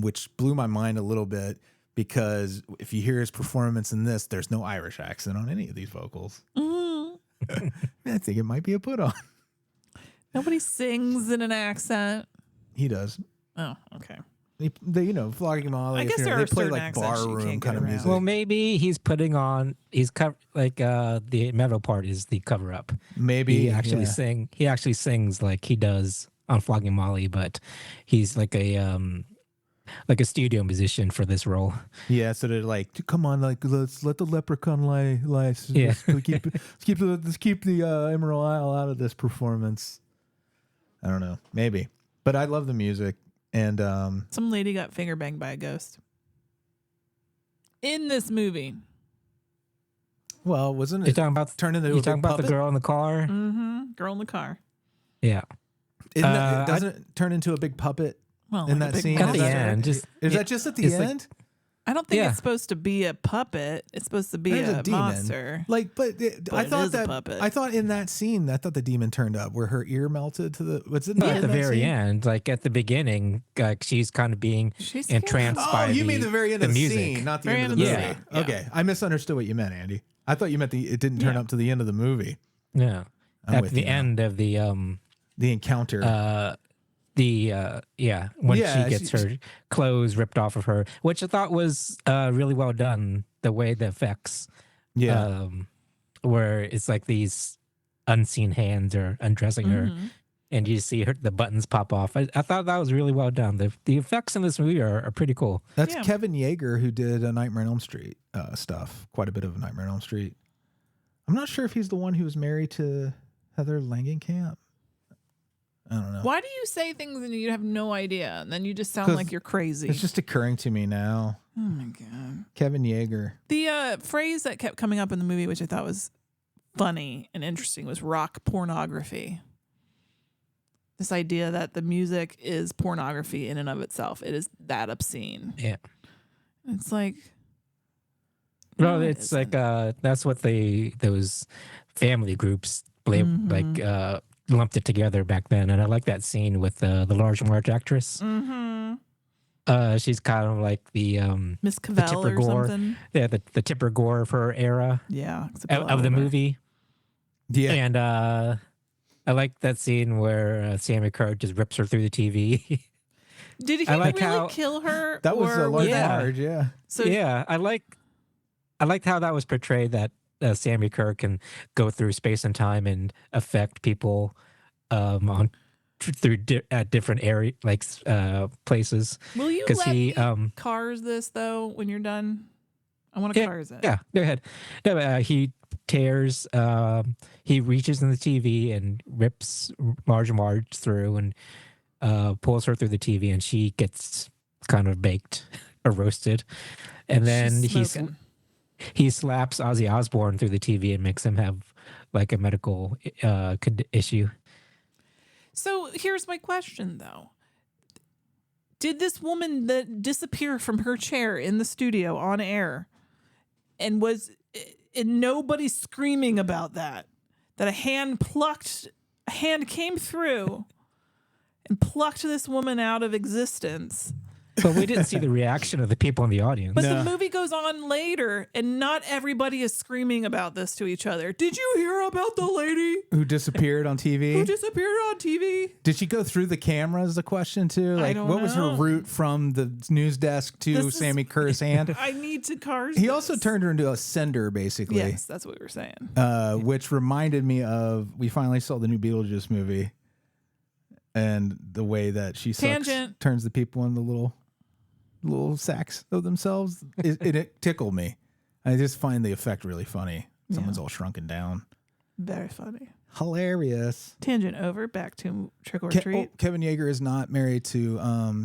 [SPEAKER 2] which blew my mind a little bit, because if you hear his performance in this, there's no Irish accent on any of these vocals. I think it might be a put on.
[SPEAKER 3] Nobody sings in an accent.
[SPEAKER 2] He does.
[SPEAKER 3] Oh, okay.
[SPEAKER 2] They Flogging Molly.
[SPEAKER 3] I guess there
[SPEAKER 2] they
[SPEAKER 3] are
[SPEAKER 2] play
[SPEAKER 3] certain
[SPEAKER 2] like
[SPEAKER 3] accents you
[SPEAKER 2] bar room
[SPEAKER 3] can't
[SPEAKER 2] kind
[SPEAKER 3] get
[SPEAKER 2] of
[SPEAKER 3] around.
[SPEAKER 2] music.
[SPEAKER 4] Well, maybe he's the metal part is the cover up.
[SPEAKER 2] Maybe
[SPEAKER 4] He actually sings like he does on Flogging Molly, but he's like a studio musician for this role.
[SPEAKER 2] Yeah, so they're like, come on, like let's let the leprechaun lie.
[SPEAKER 4] Yeah.
[SPEAKER 2] Let's keep the Emerald Isle out of this performance. I don't know, maybe, but I love the music. And
[SPEAKER 3] some lady got finger banged by a ghost in this movie.
[SPEAKER 2] Well, wasn't it?
[SPEAKER 4] You're talking about
[SPEAKER 2] the
[SPEAKER 4] girl in the car?
[SPEAKER 3] Mm-hmm. Girl in the car.
[SPEAKER 4] Yeah.
[SPEAKER 2] Doesn't it turn into a big puppet in
[SPEAKER 3] like
[SPEAKER 2] that
[SPEAKER 3] a big
[SPEAKER 2] scene?
[SPEAKER 4] At the
[SPEAKER 3] monster.
[SPEAKER 4] end,
[SPEAKER 2] is that just at the
[SPEAKER 4] it's like-
[SPEAKER 2] end?
[SPEAKER 3] I don't think
[SPEAKER 4] Yeah.
[SPEAKER 3] it's supposed to be a puppet. It's supposed to be
[SPEAKER 2] There's
[SPEAKER 3] a
[SPEAKER 2] demon.
[SPEAKER 3] monster.
[SPEAKER 2] Like, but I
[SPEAKER 3] it
[SPEAKER 2] thought
[SPEAKER 3] is a
[SPEAKER 2] that
[SPEAKER 3] puppet.
[SPEAKER 2] I thought in that scene, I thought the demon turned up where her ear melted to the. What's it?
[SPEAKER 4] But at the very end, like at the beginning, she's kind of being
[SPEAKER 3] She's
[SPEAKER 4] entranced
[SPEAKER 2] Oh,
[SPEAKER 4] by
[SPEAKER 2] you mean the very end of the
[SPEAKER 4] music.
[SPEAKER 2] scene, not the
[SPEAKER 3] Very
[SPEAKER 2] end of the movie.
[SPEAKER 3] end of the movie.
[SPEAKER 2] Okay, I misunderstood what you meant, Andy. I thought you meant it didn't turn up to the end of the movie.
[SPEAKER 4] Yeah.
[SPEAKER 2] I'm
[SPEAKER 4] At
[SPEAKER 2] with
[SPEAKER 4] the
[SPEAKER 2] you now.
[SPEAKER 4] end of the
[SPEAKER 2] The encounter.
[SPEAKER 4] when she gets her clothes ripped off of her, which I thought was really well done, the way the effects where it's like these unseen hands are undressing her and you see the buttons pop off. I thought that was really well done. The effects in this movie are pretty cool.
[SPEAKER 2] That's
[SPEAKER 3] Yeah.
[SPEAKER 2] Kevin Yeager, who did a Nightmare on Elm Street stuff, quite a bit of Nightmare on Elm Street. I'm not sure if he's the one who was married to Heather Langenkamp. I don't know.
[SPEAKER 3] Why do you say things and you have no idea, and then you just sound like you're crazy?
[SPEAKER 2] It's just occurring to me now.
[SPEAKER 3] Oh my god!
[SPEAKER 2] Kevin Yeager.
[SPEAKER 3] The phrase that kept coming up in the movie, which I thought was funny and interesting, was rock pornography. This idea that the music is pornography in and of itself. It is that obscene.
[SPEAKER 4] Yeah.
[SPEAKER 3] It's like,
[SPEAKER 4] Well,
[SPEAKER 3] no, it
[SPEAKER 4] it's like
[SPEAKER 3] isn't.
[SPEAKER 4] that's what those family groups lumped it together back then, and I like that scene with the large March actress. She's kind of like the
[SPEAKER 3] Miss Cavell or
[SPEAKER 4] Gore.
[SPEAKER 3] something.
[SPEAKER 4] Yeah, the Tipper Gore of her era
[SPEAKER 3] Yeah,
[SPEAKER 4] of the movie.
[SPEAKER 2] Yeah.
[SPEAKER 4] And I like that scene where Sammy Kerr just rips her through the TV.
[SPEAKER 3] Did he
[SPEAKER 4] I like
[SPEAKER 3] really
[SPEAKER 4] how-
[SPEAKER 3] kill her?
[SPEAKER 2] That was
[SPEAKER 3] or
[SPEAKER 2] a large
[SPEAKER 4] Yeah.
[SPEAKER 2] Marge, yeah.
[SPEAKER 3] So
[SPEAKER 4] Yeah, I liked how that was portrayed, that Sammy Kerr can go through space and time and affect people at different area places.
[SPEAKER 3] will you
[SPEAKER 4] Because
[SPEAKER 3] let
[SPEAKER 4] he
[SPEAKER 3] me cars this though when you're done? I want to cars it.
[SPEAKER 4] Yeah, go ahead. No, he tears. He reaches in the TV and rips Marge through and pulls her through the TV, and she gets kind of baked or roasted. And then
[SPEAKER 3] She's smoking.
[SPEAKER 4] he slaps Ozzy Osbourne through the TV and makes him have like a medical issue.
[SPEAKER 3] So here's my question, though. Did this woman that disappear from her chair in the studio on air, and and nobody's screaming about that. That a hand came through and plucked this woman out of existence.
[SPEAKER 4] But we didn't see the reaction of the people in the audience.
[SPEAKER 3] But the movie goes on later, and not everybody is screaming about this to each other. Did you hear about the lady
[SPEAKER 2] Who disappeared on TV?
[SPEAKER 3] who disappeared on TV?
[SPEAKER 2] Did she go through the camera is the question too? Like,
[SPEAKER 3] don't
[SPEAKER 2] what was her
[SPEAKER 3] know.
[SPEAKER 2] route from the news desk to
[SPEAKER 3] This is-
[SPEAKER 2] Sammy Kerr's hand?
[SPEAKER 3] I need to cars.
[SPEAKER 2] He also
[SPEAKER 3] this.
[SPEAKER 2] turned her into a sender, basically.
[SPEAKER 3] Yes, that's what we were saying.
[SPEAKER 2] Which reminded me of, we finally saw the new Beetlejuice movie, and the way that she turns the people into little sacks of themselves. It tickled me. I just find the effect really funny. Someone's all shrunken down.
[SPEAKER 3] Very funny.
[SPEAKER 2] Hilarious.
[SPEAKER 3] Tangent over. Back to Trick or Treat.
[SPEAKER 2] Kevin Yeager is not married to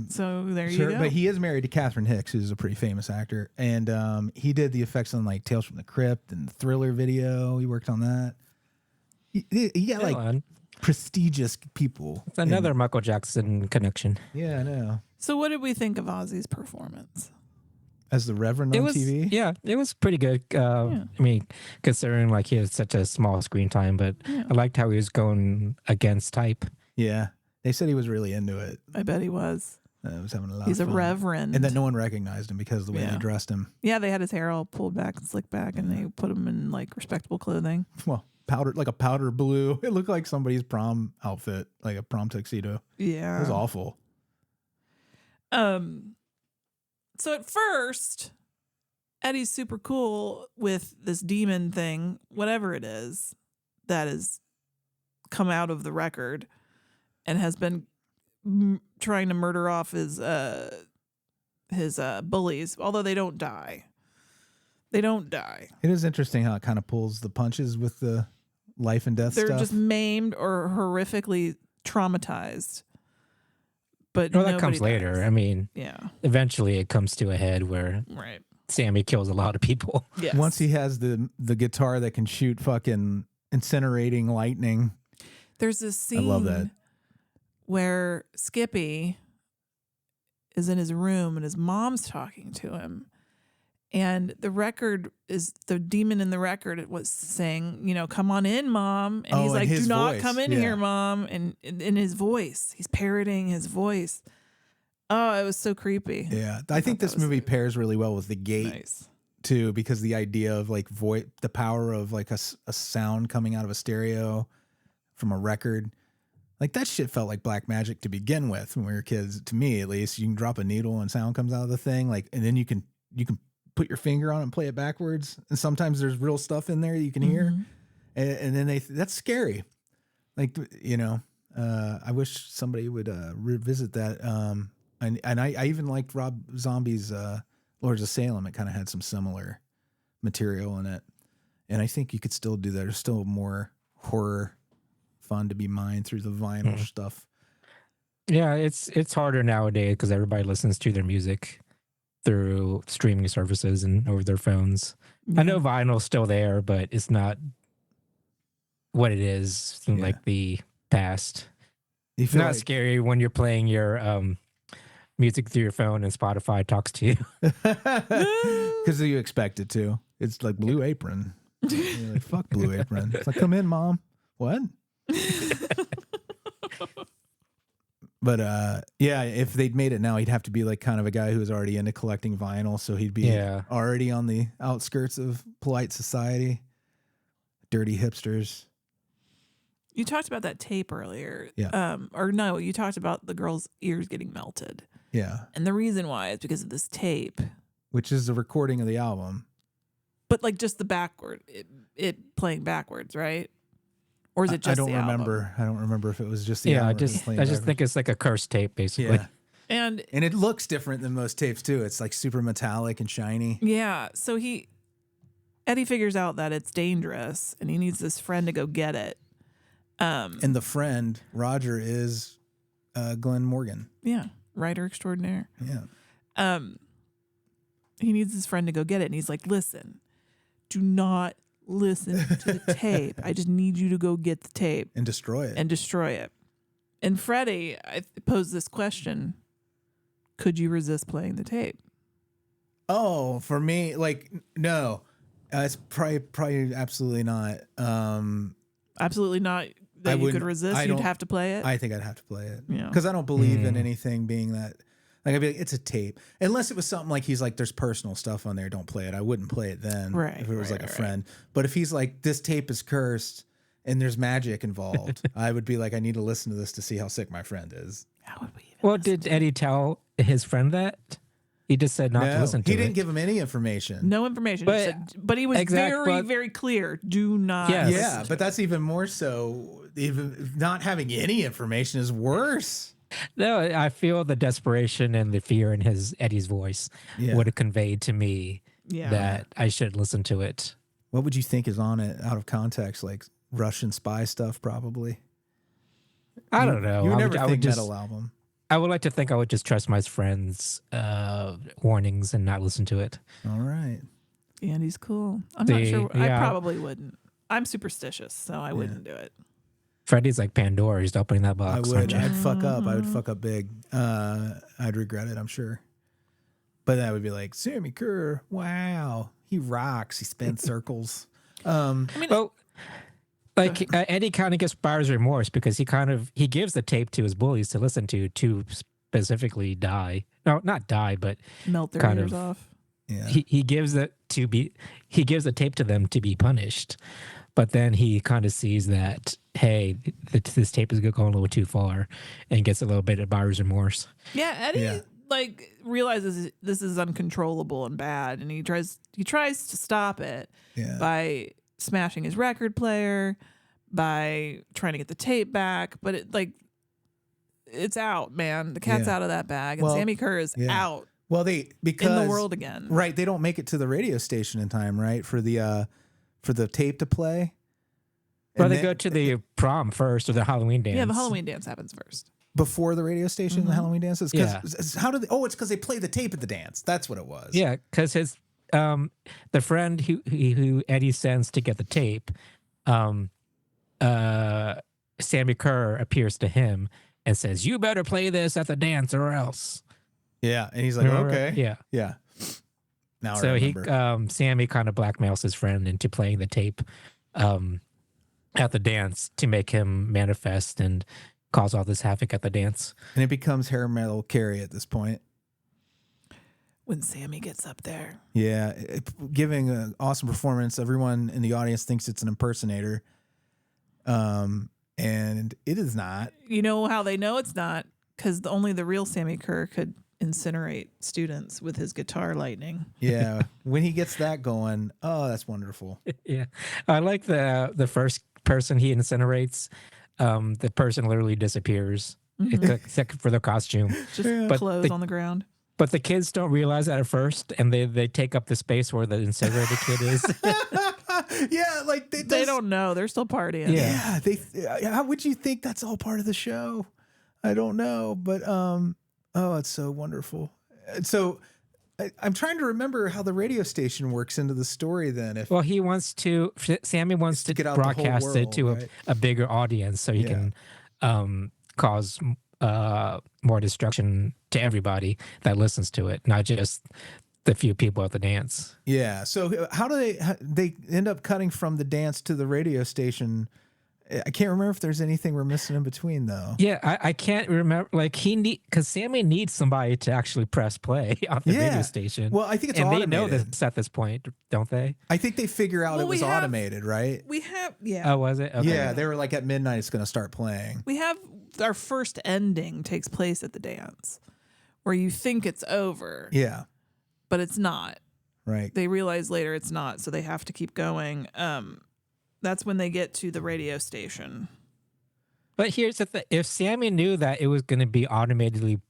[SPEAKER 3] So there you go.
[SPEAKER 2] but he is married to Catherine Hicks, who's a pretty famous actor, and he did the effects on like Tales from the Crypt and the Thriller video. He worked on that. He got like prestigious people.
[SPEAKER 4] It's another Michael Jackson connection.
[SPEAKER 2] Yeah, I know.
[SPEAKER 3] So what did we think of Ozzy's performance?
[SPEAKER 2] As the Reverend on TV?
[SPEAKER 4] Yeah, it was pretty good. I mean, considering like he had such a small screen time, but I liked how he was going against type.
[SPEAKER 2] Yeah. They said he was really into it.
[SPEAKER 3] I bet he was.
[SPEAKER 2] Was having a lot
[SPEAKER 3] He's
[SPEAKER 2] of
[SPEAKER 3] a
[SPEAKER 2] fun.
[SPEAKER 3] reverend.
[SPEAKER 2] And that no one recognized him because of the way they dressed him.
[SPEAKER 3] Yeah, they had his hair all pulled back and slicked back, and they put him in like respectable clothing.
[SPEAKER 2] Well, like a powder blue. It looked like somebody's prom outfit, like a prom tuxedo.
[SPEAKER 3] Yeah.
[SPEAKER 2] It was awful.
[SPEAKER 3] So at first, Eddie's super cool with this demon thing, whatever it is, that has come out of the record and has been trying to murder off his bullies, although they don't die. They don't die.
[SPEAKER 2] It is interesting how it kind of pulls the punches with the life and death
[SPEAKER 3] They're
[SPEAKER 2] stuff.
[SPEAKER 3] just maimed or horrifically traumatized. But
[SPEAKER 4] Well, that comes later.
[SPEAKER 3] dies.
[SPEAKER 4] I mean,
[SPEAKER 3] Yeah.
[SPEAKER 4] eventually it comes to a head where
[SPEAKER 3] Right.
[SPEAKER 4] Sammy kills a lot of people.
[SPEAKER 3] Yes.
[SPEAKER 2] Once he has the guitar that can shoot fucking incinerating lightning.
[SPEAKER 3] There's this scene
[SPEAKER 2] I love that.
[SPEAKER 3] where Skippy is in his room and his mom's talking to him. And the record is the demon in the record. It was saying, come on in, Mom. And he's
[SPEAKER 2] in
[SPEAKER 3] like,
[SPEAKER 2] his
[SPEAKER 3] do not
[SPEAKER 2] voice.
[SPEAKER 3] come in here, Mom. And in his voice, he's parroting his voice. Oh, it was so creepy.
[SPEAKER 2] Yeah. I think this movie pairs really well with The Gate
[SPEAKER 3] Nice.
[SPEAKER 2] too, because the idea of like the power of like a sound coming out of a stereo from a record, like that shit felt like black magic to begin with when we were kids. To me, at least, you can drop a needle and sound comes out of the thing, like, and then you can put your finger on it and play it backwards. And sometimes there's real stuff in there you can hear, and then that's scary. Like, I wish somebody would revisit that. And I even liked Rob Zombie's Lords of Salem. It kind of had some similar material in it. And I think you could still do that. There's still more horror fun to be mined through the vinyl stuff.
[SPEAKER 4] Yeah, it's harder nowadays because everybody listens to their music through streaming services and over their phones. I know vinyl's still there, but it's not what it is in like the past.
[SPEAKER 2] It's
[SPEAKER 4] not scary when you're playing your music through your phone and Spotify talks to you.
[SPEAKER 2] Because you expect it to. It's like Blue Apron. You're like, fuck Blue Apron. It's like, come in, Mom. What? But if they'd made it now, he'd have to be like kind of a guy who was already into collecting vinyl, so he'd be already on the outskirts of polite society. Dirty hipsters.
[SPEAKER 3] You talked about that tape earlier.
[SPEAKER 2] Yeah.
[SPEAKER 3] Or no, you talked about the girl's ears getting melted.
[SPEAKER 2] Yeah.
[SPEAKER 3] And the reason why is because of this tape.
[SPEAKER 2] Which is a recording of the album.
[SPEAKER 3] But like just the backward, it playing backwards, right? Or is it just
[SPEAKER 2] I don't
[SPEAKER 3] the
[SPEAKER 2] remember.
[SPEAKER 3] album?
[SPEAKER 2] I don't remember if it was just the album.
[SPEAKER 4] I just think it's like a cursed tape, basically.
[SPEAKER 2] Yeah.
[SPEAKER 3] And
[SPEAKER 2] it looks different than most tapes too. It's like super metallic and shiny.
[SPEAKER 3] yeah, so Eddie figures out that it's dangerous and he needs this friend to go get it.
[SPEAKER 2] And the friend, Roger, is Glenn Morgan.
[SPEAKER 3] Yeah, writer extraordinaire.
[SPEAKER 2] Yeah.
[SPEAKER 3] He needs his friend to go get it, and he's like, listen, do not listen to the tape. I just need you to go get the tape.
[SPEAKER 2] And destroy it.
[SPEAKER 3] And Freddy, I posed this question. Could you resist playing the tape?
[SPEAKER 2] Oh, for me, like, no. It's probably absolutely not.
[SPEAKER 3] Absolutely not that you could resist. You'd have to play it.
[SPEAKER 2] I think I'd have to play it.
[SPEAKER 3] Yeah.
[SPEAKER 2] Because I don't believe in anything being that. Like, I'd be like, it's a tape. Unless it was something like he's like, there's personal stuff on there, don't play it. I wouldn't play it then.
[SPEAKER 3] Right.
[SPEAKER 2] If it was like a friend. But if he's like, this tape is cursed and there's magic involved, I would be like, I need to listen to this to see how sick my friend is.
[SPEAKER 3] How would we even
[SPEAKER 4] Well, did Eddie tell his friend that? He just said not to listen to it.
[SPEAKER 2] He didn't give him any information.
[SPEAKER 3] No information. But he was very clear. Do not.
[SPEAKER 4] Yes.
[SPEAKER 2] Yeah, but that's even more so. Even not having any information is worse.
[SPEAKER 4] No, I feel the desperation and the fear in Eddie's voice would have conveyed to me that I should listen to it.
[SPEAKER 2] What would you think is on it out of context? Like Russian spy stuff, probably.
[SPEAKER 4] I don't know.
[SPEAKER 2] You would never
[SPEAKER 4] I
[SPEAKER 2] think
[SPEAKER 4] would just,
[SPEAKER 2] metal album.
[SPEAKER 4] I would like to think I would just trust my friends' warnings and not listen to it.
[SPEAKER 2] All right.
[SPEAKER 3] Andy's cool. I'm not sure.
[SPEAKER 4] Yeah.
[SPEAKER 3] I probably wouldn't. I'm superstitious, so I wouldn't do it.
[SPEAKER 4] Freddy's like Pandora. He's opening that box.
[SPEAKER 2] I would. I'd fuck up. I would fuck up big. I'd regret it, I'm sure. But that would be like, Sammy Kerr, wow. He rocks. He spins circles.
[SPEAKER 4] Eddie kind of gets buyer's remorse because he gives the tape to his bullies to listen to specifically die. No, not die, but
[SPEAKER 3] melt their
[SPEAKER 4] kind
[SPEAKER 3] ears
[SPEAKER 4] of,
[SPEAKER 3] off.
[SPEAKER 2] Yeah.
[SPEAKER 4] He gives the tape to them to be punished, but then he kind of sees that, hey, this tape is going a little too far, and gets a little bit of buyer's remorse.
[SPEAKER 3] Yeah, Eddie realizes this is uncontrollable and bad, and he tries to stop it by smashing his record player, by trying to get the tape back, but it's out, man. The cat's out of that bag, and Sammy Kerr is out.
[SPEAKER 2] Well, because
[SPEAKER 3] in the world again,
[SPEAKER 2] right? They don't make it to the radio station in time, right, for the tape to play.
[SPEAKER 3] Well,
[SPEAKER 4] they go to the prom first, or the Halloween dance.
[SPEAKER 3] Yeah, the Halloween dance happens first.
[SPEAKER 2] Before the radio station, the Halloween dances? How do they? Oh, it's because they play the tape at the dance. That's what it was.
[SPEAKER 4] Yeah, because his the friend who Eddie sends to get the tape, Sammy Kerr appears to him and says, "You better play this at the dance or else."
[SPEAKER 2] Yeah, and he's like, "Okay."
[SPEAKER 4] Yeah.
[SPEAKER 2] Now
[SPEAKER 4] so
[SPEAKER 2] I remember.
[SPEAKER 4] Sammy kind of blackmails his friend into playing the tape at the dance to make him manifest and cause all this havoc at the dance.
[SPEAKER 2] And it becomes hair metal Carey at this point.
[SPEAKER 3] When Sammy gets up there.
[SPEAKER 2] Yeah, giving an awesome performance. Everyone in the audience thinks it's an impersonator. And it is not.
[SPEAKER 3] You know how they know it's not? Because only the real Sammy Kerr could incinerate students with his guitar lightning.
[SPEAKER 2] Yeah, when he gets that going, oh, that's wonderful.
[SPEAKER 4] Yeah, I like the first person he incinerates. The person literally disappears, except for the costume.
[SPEAKER 3] Just clothes on the ground.
[SPEAKER 4] But the kids don't realize that at first, and they take up the space where the incinerated kid is.
[SPEAKER 2] Yeah, like
[SPEAKER 3] they don't know. They're still partying.
[SPEAKER 2] Yeah, how would you think that's all part of the show? I don't know, but oh, it's so wonderful. So I'm trying to remember how the radio station works into the story. Then, Sammy wants to
[SPEAKER 4] get out broadcast
[SPEAKER 2] world,
[SPEAKER 4] it to
[SPEAKER 2] right?
[SPEAKER 4] a bigger audience, so he can cause more destruction to everybody that listens to it, not just the few people at the dance.
[SPEAKER 2] Yeah. So how do they end up cutting from the dance to the radio station? I can't remember if there's anything we're missing in between, though.
[SPEAKER 4] Yeah, I can't remember. Like because Sammy needs somebody to actually press play on the radio station.
[SPEAKER 2] Well, I think it's
[SPEAKER 4] automated.
[SPEAKER 2] automated.
[SPEAKER 4] They know this at this point, don't they?
[SPEAKER 2] I think they figure out it was automated, right?
[SPEAKER 3] We have,
[SPEAKER 4] Oh, was it? Okay.
[SPEAKER 2] Yeah, they were like at midnight. It's going to start playing.
[SPEAKER 3] We have our first ending takes place at the dance, where you think it's over.
[SPEAKER 2] Yeah,
[SPEAKER 3] but it's not.
[SPEAKER 2] Right.
[SPEAKER 3] They realize later it's not, so they have to keep going. That's when they get to the radio station.
[SPEAKER 4] But here's the thing. If Sammy knew that it was going to be automatically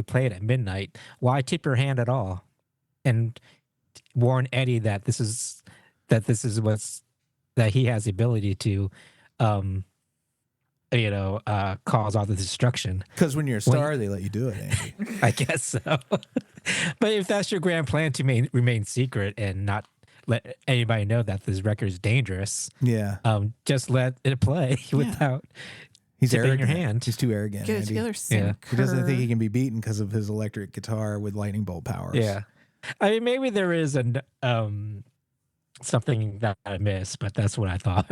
[SPEAKER 4] played at midnight, why tip your hand at all and warn Eddie that this is that he has the ability to cause all the destruction?
[SPEAKER 2] Because when you're a star, they let you do it, Andy.
[SPEAKER 4] I guess so. But if that's your grand plan to remain secret and not let anybody know that this record is dangerous, just let it play without tipping your hand.
[SPEAKER 2] He's too arrogant.
[SPEAKER 3] Get it together, Sam.
[SPEAKER 2] He doesn't think he can be beaten because of his electric guitar with lightning bolt powers.
[SPEAKER 4] Yeah, I mean, maybe there is something that I missed, but that's what I thought.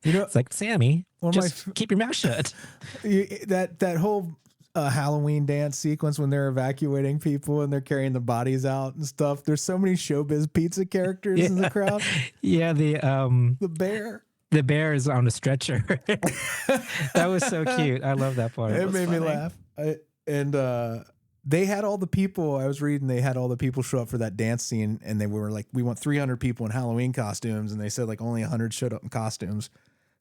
[SPEAKER 2] You know,
[SPEAKER 4] It's like, Sammy,
[SPEAKER 2] one of my
[SPEAKER 4] just keep your mouth shut.
[SPEAKER 2] that whole Halloween dance sequence when they're evacuating people and they're carrying the bodies out and stuff. There's so many Showbiz Pizza characters in the crowd.
[SPEAKER 4] Yeah,
[SPEAKER 2] The bear.
[SPEAKER 4] the bear is on a stretcher. That was so cute. I love that part.
[SPEAKER 2] It made me
[SPEAKER 3] funny.
[SPEAKER 2] laugh. They had all the people, I was reading, they had all the people show up for that dance scene, and they were like, we want 300 people in Halloween costumes, and they said like only 100 showed up in costumes.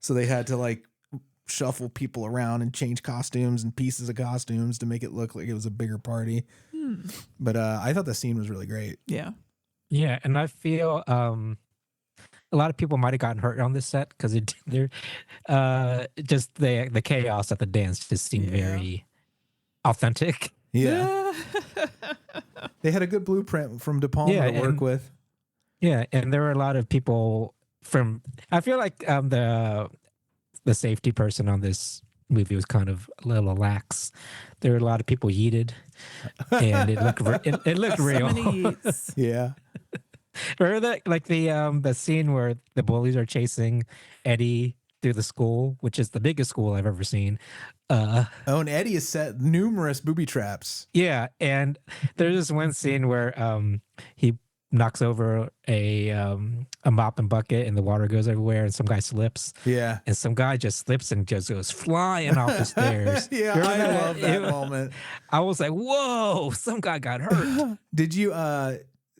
[SPEAKER 2] So they had to like shuffle people around and change costumes and pieces of costumes to make it look like it was a bigger party. But I thought the scene was really great.
[SPEAKER 3] Yeah.
[SPEAKER 4] Yeah, and I feel a lot of people might have gotten hurt on this set because they're just the chaos at the dance just seemed very authentic.
[SPEAKER 2] Yeah. They had a good blueprint from De Palma to work with.
[SPEAKER 4] Yeah, and there were a lot of people from. I feel like the safety person on this movie was kind of a little lax. There were a lot of people yeeted, and it looked it looked real.
[SPEAKER 3] So many yeets.
[SPEAKER 2] Yeah.
[SPEAKER 4] Remember that, like the scene where the bullies are chasing Eddie through the school, which is the biggest school I've ever seen.
[SPEAKER 2] And Eddie has set numerous booby traps.
[SPEAKER 4] Yeah, and there's this one scene where he knocks over a mop and bucket, and the water goes everywhere, and some guy slips.
[SPEAKER 2] Yeah.
[SPEAKER 4] And some guy just slips and just goes flying off the stairs.
[SPEAKER 2] Yeah,
[SPEAKER 4] Remember
[SPEAKER 2] I
[SPEAKER 4] that?
[SPEAKER 2] love that moment.
[SPEAKER 4] I was like, whoa, some guy got hurt.
[SPEAKER 2] Did you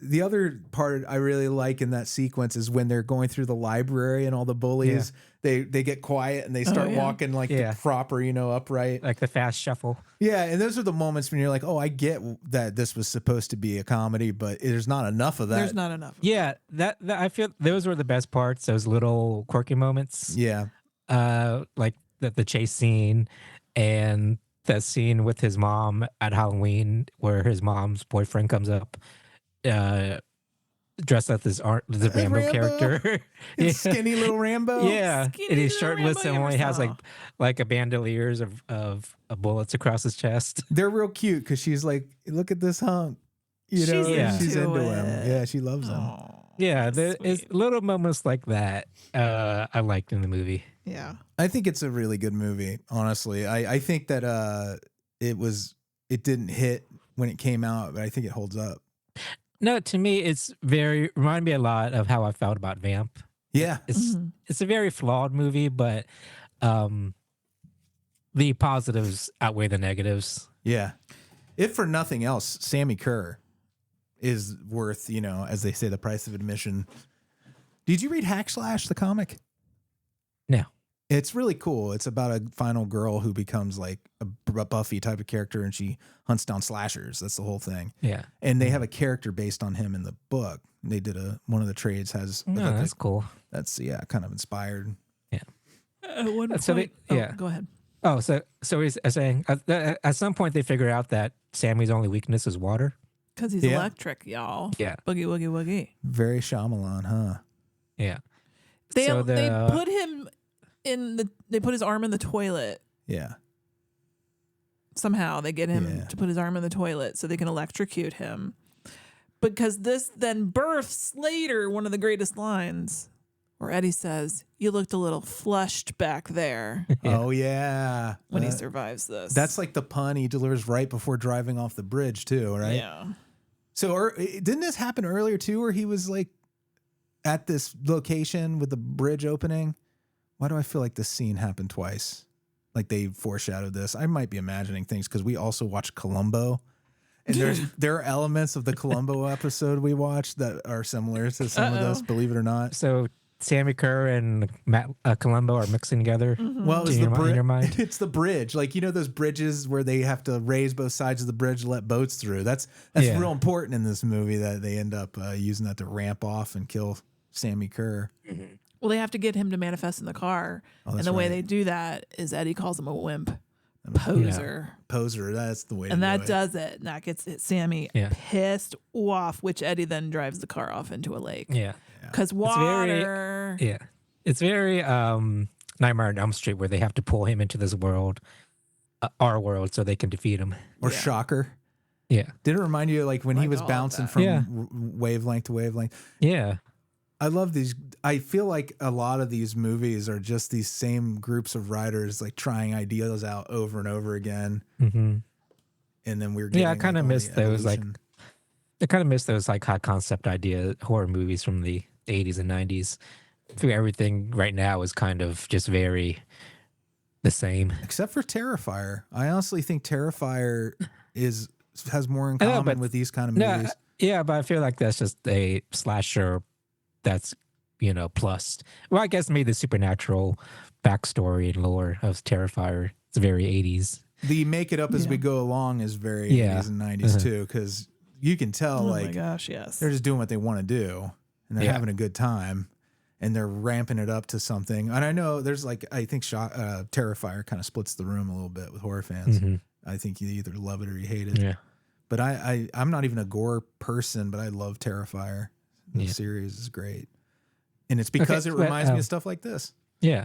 [SPEAKER 2] the other part I really like in that sequence is when they're going through the library and all the bullies, they get quiet and they start walking like the proper, upright.
[SPEAKER 4] Like the fast shuffle.
[SPEAKER 2] Yeah, and those are the moments when you're like, oh, I get that this was supposed to be a comedy, but there's not enough of that.
[SPEAKER 3] There's not enough.
[SPEAKER 4] Yeah, that I feel those were the best parts, those little quirky moments.
[SPEAKER 2] Yeah.
[SPEAKER 4] Like the chase scene and that scene with his mom at Halloween where his mom's boyfriend comes up dressed as the Rambo character.
[SPEAKER 2] It's skinny little Rambo.
[SPEAKER 4] Yeah.
[SPEAKER 3] Skinny
[SPEAKER 4] And he's
[SPEAKER 3] little
[SPEAKER 4] shirtless
[SPEAKER 3] Rambo
[SPEAKER 4] and
[SPEAKER 3] you
[SPEAKER 4] only
[SPEAKER 3] ever
[SPEAKER 4] has
[SPEAKER 3] saw.
[SPEAKER 4] like a bandoliers of bullets across his chest.
[SPEAKER 2] They're real cute because she's like, look at this hunk.
[SPEAKER 3] She's
[SPEAKER 2] and she's
[SPEAKER 3] into
[SPEAKER 2] into him.
[SPEAKER 3] it.
[SPEAKER 2] Yeah, she loves him.
[SPEAKER 3] Aw,
[SPEAKER 4] Yeah,
[SPEAKER 3] that's
[SPEAKER 4] there's
[SPEAKER 3] sweet.
[SPEAKER 4] little moments like that I liked in the movie.
[SPEAKER 3] Yeah.
[SPEAKER 2] I think it's a really good movie, honestly. I think that it didn't hit when it came out, but I think it holds up.
[SPEAKER 4] No, to me, it's reminded me a lot of how I felt about Vamp.
[SPEAKER 2] Yeah.
[SPEAKER 4] It's a very flawed movie, but the positives outweigh the negatives.
[SPEAKER 2] Yeah. If for nothing else, Sammy Kerr is worth, as they say, the price of admission. Did you read Hack Slash, the comic?
[SPEAKER 4] No.
[SPEAKER 2] It's really cool. It's about a final girl who becomes like a Buffy type of character, and she hunts down slashers. That's the whole thing.
[SPEAKER 4] Yeah.
[SPEAKER 2] And they have a character based on him in the book. They did one of the trades has.
[SPEAKER 4] No, that's cool.
[SPEAKER 2] That's kind of inspired.
[SPEAKER 3] At one point,
[SPEAKER 4] So
[SPEAKER 3] go ahead.
[SPEAKER 4] Oh, so he's saying at some point they figure out that Sammy's only weakness is water.
[SPEAKER 3] Because he's
[SPEAKER 2] Yeah.
[SPEAKER 3] electric, y'all.
[SPEAKER 4] Yeah.
[SPEAKER 3] Boogie, woogie, woogie.
[SPEAKER 2] Very Shyamalan, huh?
[SPEAKER 4] Yeah.
[SPEAKER 3] They
[SPEAKER 4] So
[SPEAKER 3] they put him they put his arm in the toilet.
[SPEAKER 2] Yeah.
[SPEAKER 3] Somehow they get him
[SPEAKER 2] Yeah.
[SPEAKER 3] to put his arm in the toilet so they can electrocute him. Because this then births later one of the greatest lines where Eddie says, "You looked a little flushed back there,"
[SPEAKER 2] Oh, yeah.
[SPEAKER 3] when he survives this.
[SPEAKER 2] That's like the pun he delivers right before driving off the bridge, too, right?
[SPEAKER 3] Yeah.
[SPEAKER 2] So didn't this happen earlier, too, where he was like at this location with the bridge opening? Why do I feel like this scene happened twice? Like they foreshadowed this. I might be imagining things because we also watched Columbo. And there are elements of the Columbo episode we watched that are similar to some of this, believe it or not.
[SPEAKER 4] So Sammy Kerr and Matt Columbo are mixing together.
[SPEAKER 2] Well, it was
[SPEAKER 4] In your mind?
[SPEAKER 2] It's the bridge. Like, those bridges where they have to raise both sides of the bridge to let boats through. That's
[SPEAKER 4] Yeah.
[SPEAKER 2] real important in this movie that they end up using that to ramp off and kill Sammy Kerr.
[SPEAKER 3] Well, they have to get him to manifest in the car. And
[SPEAKER 2] that's
[SPEAKER 3] the way
[SPEAKER 2] right.
[SPEAKER 3] they do that is Eddie calls him a wimp. Poser.
[SPEAKER 2] Poser, that's the way to
[SPEAKER 3] And
[SPEAKER 2] do
[SPEAKER 3] that
[SPEAKER 2] it.
[SPEAKER 3] does it. And that gets Sammy
[SPEAKER 4] Yeah.
[SPEAKER 3] pissed off, which Eddie then drives the car off into a lake.
[SPEAKER 4] Yeah.
[SPEAKER 3] Because water.
[SPEAKER 4] Yeah. It's very Nightmare on Elm Street where they have to pull him into this world, our world, so they can defeat him.
[SPEAKER 2] Or
[SPEAKER 3] Yeah.
[SPEAKER 2] Shocker.
[SPEAKER 4] Yeah.
[SPEAKER 2] Did it remind you like when he
[SPEAKER 3] Like
[SPEAKER 2] was
[SPEAKER 3] all of
[SPEAKER 2] bouncing
[SPEAKER 3] that.
[SPEAKER 2] from
[SPEAKER 4] Yeah.
[SPEAKER 2] wavelength to wavelength?
[SPEAKER 4] Yeah.
[SPEAKER 2] I love these. I feel like a lot of these movies are just these same groups of writers like trying ideas out over and over again.
[SPEAKER 4] Mm-hmm.
[SPEAKER 2] And then we're getting
[SPEAKER 4] Yeah, I kind of
[SPEAKER 2] all
[SPEAKER 4] miss
[SPEAKER 2] the
[SPEAKER 4] those
[SPEAKER 2] evolution.
[SPEAKER 4] I kind of miss those like hot concept idea horror movies from the 80s and 90s. I feel everything right now is kind of just very the same.
[SPEAKER 2] Except for Terrifier. I honestly think Terrifier has more in
[SPEAKER 4] I know,
[SPEAKER 2] common
[SPEAKER 4] but-
[SPEAKER 2] with these kind of
[SPEAKER 4] No,
[SPEAKER 2] movies.
[SPEAKER 4] yeah, but I feel like that's just a slasher that's, plus. Well, I guess maybe the supernatural backstory and lore of Terrifier. It's very 80s.
[SPEAKER 2] The make it up as
[SPEAKER 3] Yeah.
[SPEAKER 2] we go along is very
[SPEAKER 4] Yeah.
[SPEAKER 2] 80s and 90s
[SPEAKER 4] Uh-huh.
[SPEAKER 2] too, because you can tell
[SPEAKER 3] Oh my
[SPEAKER 2] like
[SPEAKER 3] gosh, yes.
[SPEAKER 2] they're just doing what they want to do and they're
[SPEAKER 4] Yeah.
[SPEAKER 2] having a good time and they're ramping it up to something. And I know there's like, I think Terrifier kind of splits the room a little bit with horror fans.
[SPEAKER 4] Mhm.
[SPEAKER 2] I think you either love it or you hate it.
[SPEAKER 4] Yeah.
[SPEAKER 2] But I'm not even a gore person, but I love Terrifier. The
[SPEAKER 4] Yeah.
[SPEAKER 2] series is great. And it's because
[SPEAKER 4] Okay,
[SPEAKER 2] it
[SPEAKER 4] but,
[SPEAKER 2] reminds me of stuff like this.
[SPEAKER 4] Yeah.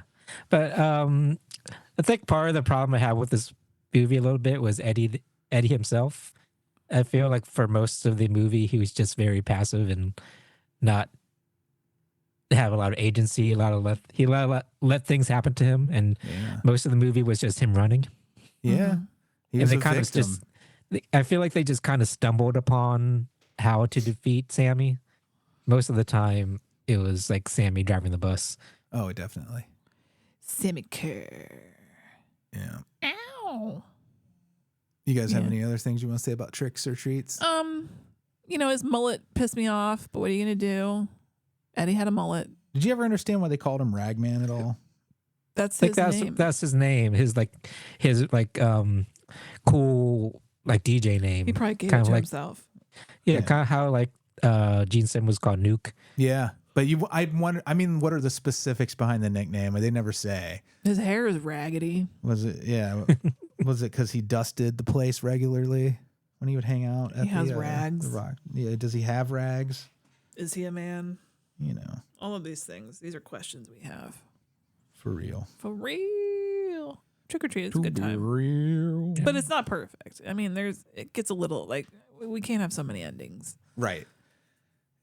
[SPEAKER 4] But I think part of the problem I had with this movie a little bit was Eddie himself. I feel like for most of the movie, he was just very passive and not have a lot of agency. He let things happen to him, and
[SPEAKER 2] Yeah.
[SPEAKER 4] most of the movie was just him running.
[SPEAKER 2] Yeah.
[SPEAKER 3] Mhm.
[SPEAKER 2] He
[SPEAKER 4] And
[SPEAKER 2] was
[SPEAKER 4] they
[SPEAKER 2] a
[SPEAKER 4] kind of
[SPEAKER 2] victim.
[SPEAKER 4] just, I feel like they just kind of stumbled upon how to defeat Sammy. Most of the time, it was like Sammy driving the bus.
[SPEAKER 2] Oh, definitely.
[SPEAKER 3] Simicare.
[SPEAKER 2] Yeah.
[SPEAKER 3] Ow.
[SPEAKER 2] You guys have
[SPEAKER 3] Yeah.
[SPEAKER 2] any other things you want to say about Tricks or Treats?
[SPEAKER 3] His mullet pissed me off, but what are you gonna do? Eddie had a mullet.
[SPEAKER 2] Did you ever understand why they called him Ragman at all?
[SPEAKER 3] That's
[SPEAKER 4] Like
[SPEAKER 3] his name.
[SPEAKER 4] that's his name. His cool like DJ name.
[SPEAKER 3] He probably gave
[SPEAKER 4] kind
[SPEAKER 3] it
[SPEAKER 4] of
[SPEAKER 3] to
[SPEAKER 4] like
[SPEAKER 3] himself.
[SPEAKER 4] yeah, kind of how like Gene Simmons was called Nuke.
[SPEAKER 2] Yeah. But I wonder, I mean, what are the specifics behind the nickname? They never say.
[SPEAKER 3] His hair is raggedy.
[SPEAKER 2] Was it, yeah. Was it because he dusted the place regularly when he would hang out?
[SPEAKER 3] He has rags.
[SPEAKER 2] the rock? Yeah. Does he have rags?
[SPEAKER 3] Is he a man?
[SPEAKER 2] You know,
[SPEAKER 3] All of these things. These are questions we have.
[SPEAKER 2] for real.
[SPEAKER 3] For real. Trick or treat is a good time.
[SPEAKER 2] Real.
[SPEAKER 3] But it's not perfect. I mean, it gets a little like we can't have so many endings.
[SPEAKER 2] Right.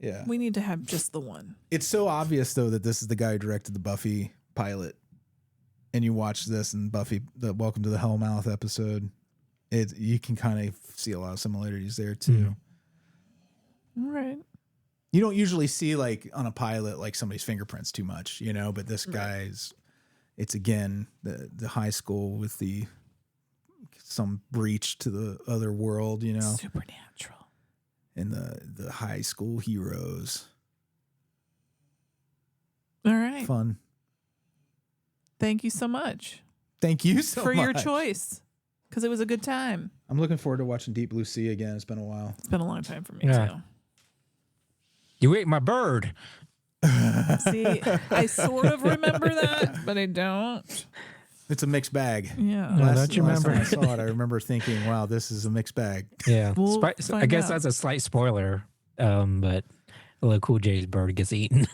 [SPEAKER 2] Yeah.
[SPEAKER 3] We need to have just the one.
[SPEAKER 2] It's so obvious though that this is the guy who directed the Buffy pilot, and you watch this and Buffy, the Welcome to the Hellmouth episode. You can kind of see a lot of similarities there too.
[SPEAKER 3] All right.
[SPEAKER 2] You don't usually see like on a pilot like somebody's fingerprints too much, but this
[SPEAKER 3] Right.
[SPEAKER 2] guy's. It's again the high school with some breach to the other world,
[SPEAKER 3] Supernatural.
[SPEAKER 2] and the high school heroes.
[SPEAKER 3] All right.
[SPEAKER 2] Fun.
[SPEAKER 3] Thank you so much
[SPEAKER 2] Thank you so
[SPEAKER 3] for
[SPEAKER 2] much
[SPEAKER 3] your choice, because it was a good time.
[SPEAKER 2] I'm looking forward to watching Deep Blue Sea again. It's been a while.
[SPEAKER 3] It's been a long time for me
[SPEAKER 4] Yeah.
[SPEAKER 3] too.
[SPEAKER 4] You ate my bird.
[SPEAKER 3] See, I sort of remember that, but I don't.
[SPEAKER 2] It's a mixed bag.
[SPEAKER 3] Yeah.
[SPEAKER 4] No, don't you
[SPEAKER 2] last time I
[SPEAKER 4] remember?
[SPEAKER 2] saw it, I remember thinking, "Wow, this is a mixed bag."
[SPEAKER 4] Yeah.
[SPEAKER 3] We'll
[SPEAKER 4] I
[SPEAKER 3] find
[SPEAKER 4] guess
[SPEAKER 3] out.
[SPEAKER 4] that's a slight spoiler. But LL Cool J's bird gets eaten.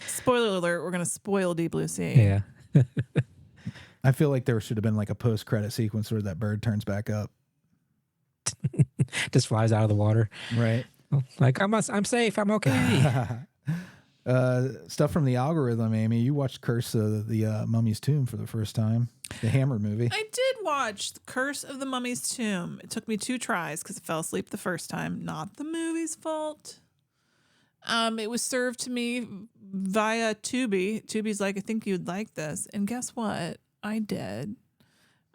[SPEAKER 3] Spoiler alert, we're going to spoil Deep Blue Sea.
[SPEAKER 4] Yeah.
[SPEAKER 2] I feel like there should have been like a post-credit sequence where that bird turns back up.
[SPEAKER 4] Just flies out of the water.
[SPEAKER 2] Right.
[SPEAKER 4] Like I'm safe. I'm okay.
[SPEAKER 2] Stuff from the algorithm, Amy. You watched Curse of the Mummy's Tomb for the first time, the Hammer movie.
[SPEAKER 3] I did watch The Curse of the Mummy's Tomb. It took me 2 tries because I fell asleep the first time. Not the movie's fault. It was served to me via Tubi. Tubi's like, I think you'd like this. And guess what? I did.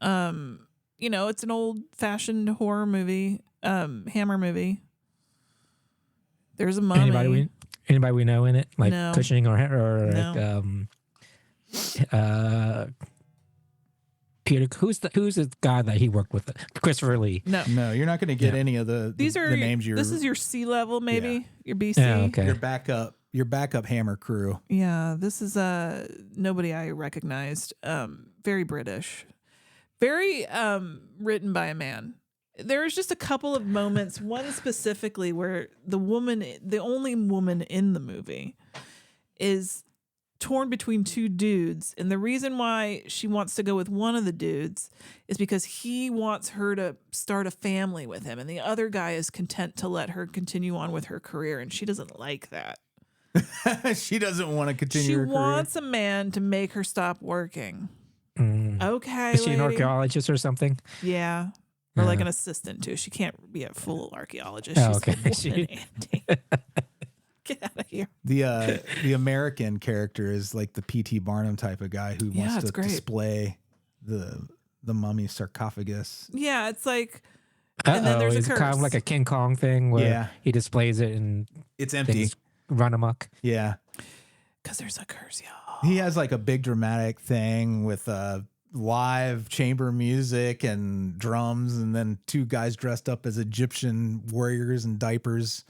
[SPEAKER 3] It's an old-fashioned horror movie, Hammer movie. There's a mummy.
[SPEAKER 4] Anybody we know in it, like
[SPEAKER 3] No.
[SPEAKER 4] Cushing or
[SPEAKER 3] No.
[SPEAKER 4] like Peter. Who's the guy that he worked with? Christopher Lee.
[SPEAKER 3] No.
[SPEAKER 2] No, you're not going to get
[SPEAKER 4] Yeah.
[SPEAKER 2] any of the
[SPEAKER 3] These are
[SPEAKER 2] the names.
[SPEAKER 3] This is your C level, maybe your BC.
[SPEAKER 4] Yeah, okay.
[SPEAKER 2] your backup Hammer crew.
[SPEAKER 3] Yeah, this is nobody I recognized. Very British, very written by a man. There's just a couple of moments, one specifically where the only woman in the movie, is torn between 2 dudes, and the reason why she wants to go with one of the dudes is because he wants her to start a family with him, and the other guy is content to let her continue on with her career, and she doesn't like that.
[SPEAKER 2] She doesn't want to continue
[SPEAKER 3] She
[SPEAKER 2] her career.
[SPEAKER 3] wants a man to make her stop working. Okay,
[SPEAKER 4] Is she an
[SPEAKER 3] lady.
[SPEAKER 4] archaeologist or something?
[SPEAKER 3] Yeah. Or like
[SPEAKER 4] Yeah.
[SPEAKER 3] an assistant too. She can't be a full archaeologist.
[SPEAKER 4] Oh,
[SPEAKER 3] She's
[SPEAKER 4] okay.
[SPEAKER 3] a woman, Andy. Get out of here.
[SPEAKER 2] The American character is like the P.T. Barnum type of guy who
[SPEAKER 3] Yeah,
[SPEAKER 2] wants
[SPEAKER 3] it's
[SPEAKER 2] to
[SPEAKER 3] great.
[SPEAKER 2] display the mummy sarcophagus.
[SPEAKER 3] Yeah, it's like, and then there's a
[SPEAKER 4] Is it kind of
[SPEAKER 3] curse.
[SPEAKER 4] like a King Kong thing where
[SPEAKER 2] Yeah.
[SPEAKER 4] he displays it and
[SPEAKER 2] It's empty.
[SPEAKER 4] things run amok?
[SPEAKER 2] Yeah.
[SPEAKER 3] Because there's a curse, y'all.
[SPEAKER 2] He has like a big dramatic thing with live chamber music and drums, and then two guys dressed up as Egyptian warriors in diapers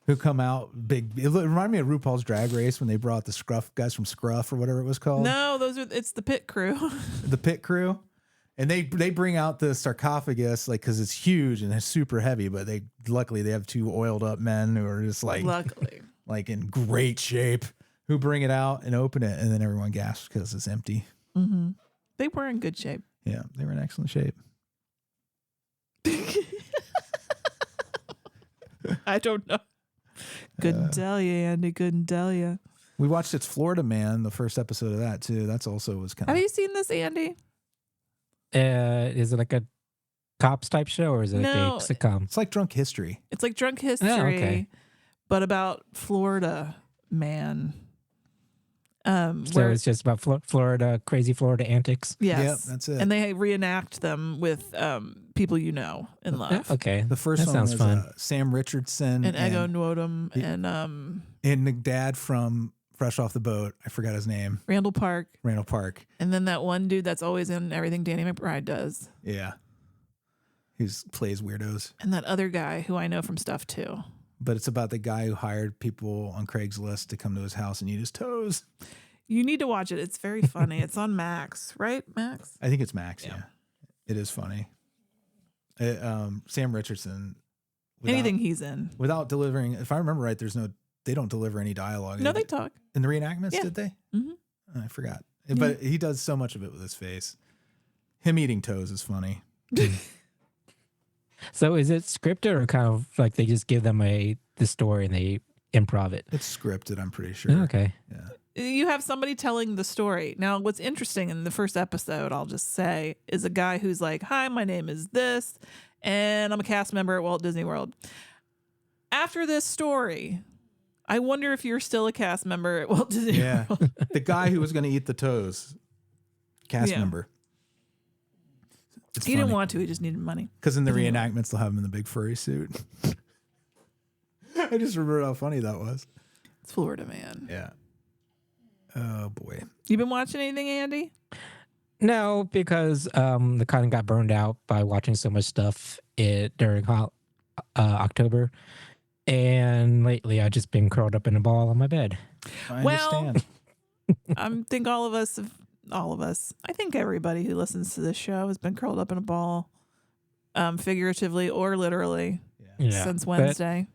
[SPEAKER 2] who come out big. It reminded me of RuPaul's Drag Race when they brought the Scruff guys from Scruff or whatever it was called.
[SPEAKER 3] No, it's the pit crew.
[SPEAKER 2] The pit crew. And they bring out the sarcophagus like because it's huge and it's super heavy, but luckily they have two oiled up men who are just like
[SPEAKER 3] Luckily.
[SPEAKER 2] like in great shape who bring it out and open it, and then everyone gasps because it's empty.
[SPEAKER 3] Mm-hmm. They were in good shape.
[SPEAKER 2] Yeah, they were in excellent shape.
[SPEAKER 3] I don't know. Couldn't tell you, Andy. Couldn't tell you.
[SPEAKER 2] We watched It's Florida Man, the first episode of that too. That's also was kind
[SPEAKER 3] Have
[SPEAKER 2] of.
[SPEAKER 3] you seen this, Andy?
[SPEAKER 4] Is it like a cops type show or is it
[SPEAKER 3] No.
[SPEAKER 4] like a sitcom?
[SPEAKER 2] It's like Drunk History.
[SPEAKER 3] It's like Drunk History,
[SPEAKER 4] okay.
[SPEAKER 3] but about Florida man.
[SPEAKER 4] So
[SPEAKER 3] Where,
[SPEAKER 4] it's just about Florida, crazy Florida antics.
[SPEAKER 3] yes,
[SPEAKER 2] Yep, that's it.
[SPEAKER 3] And they reenact them with people you know and love.
[SPEAKER 4] Okay.
[SPEAKER 2] The first
[SPEAKER 4] That
[SPEAKER 2] one
[SPEAKER 4] sounds
[SPEAKER 2] was
[SPEAKER 4] fun.
[SPEAKER 2] Sam Richardson
[SPEAKER 3] And Ego Nwodum
[SPEAKER 2] and the dad from Fresh Off the Boat. I forgot his name.
[SPEAKER 3] Randall Park.
[SPEAKER 2] Randall Park.
[SPEAKER 3] And then that one dude that's always in everything Danny McBride does.
[SPEAKER 2] Yeah. He plays weirdos.
[SPEAKER 3] And that other guy who I know from stuff too.
[SPEAKER 2] But it's about the guy who hired people on Craigslist to come to his house and eat his toes.
[SPEAKER 3] You need to watch it. It's very funny. It's on Max, right? Max?
[SPEAKER 2] I think it's Max. Yeah. It is funny. Sam Richardson.
[SPEAKER 3] Anything he's in.
[SPEAKER 2] Without delivering, if I remember right, they don't deliver any dialogue.
[SPEAKER 3] No, they talk.
[SPEAKER 2] In the reenactments,
[SPEAKER 3] Yeah.
[SPEAKER 2] did they?
[SPEAKER 3] Mm-hmm.
[SPEAKER 2] Oh, I forgot. But he does so much of it with his face. Him eating toes is funny.
[SPEAKER 4] So is it scripted or kind of like they just give them the story and they improv it?
[SPEAKER 2] It's scripted, I'm pretty sure.
[SPEAKER 4] Okay.
[SPEAKER 2] Yeah.
[SPEAKER 3] You have somebody telling the story. Now, what's interesting in the first episode, I'll just say, is a guy who's like, "Hi, my name is this, and I'm a cast member at Walt Disney World." After this story, I wonder if you're still a cast member at Walt Disney
[SPEAKER 2] Yeah.
[SPEAKER 3] World.
[SPEAKER 2] The guy who was going to eat the toes, cast
[SPEAKER 3] Yeah.
[SPEAKER 2] member. It's
[SPEAKER 3] He didn't want to. He just needed money.
[SPEAKER 2] Because in the reenactments, they'll have him in the big furry suit. I just remember how funny that was.
[SPEAKER 3] It's Florida man.
[SPEAKER 2] Yeah. Oh, boy.
[SPEAKER 3] You been watching anything, Andy?
[SPEAKER 4] No, because the kind of got burned out by watching so much stuff during October. And lately, I've just been curled up in a ball on my bed.
[SPEAKER 2] I
[SPEAKER 3] Well,
[SPEAKER 2] understand.
[SPEAKER 3] I think all of us, I think everybody who listens to this show has been curled up in a ball, figuratively or literally,
[SPEAKER 4] Yeah.
[SPEAKER 3] since
[SPEAKER 4] But
[SPEAKER 3] Wednesday.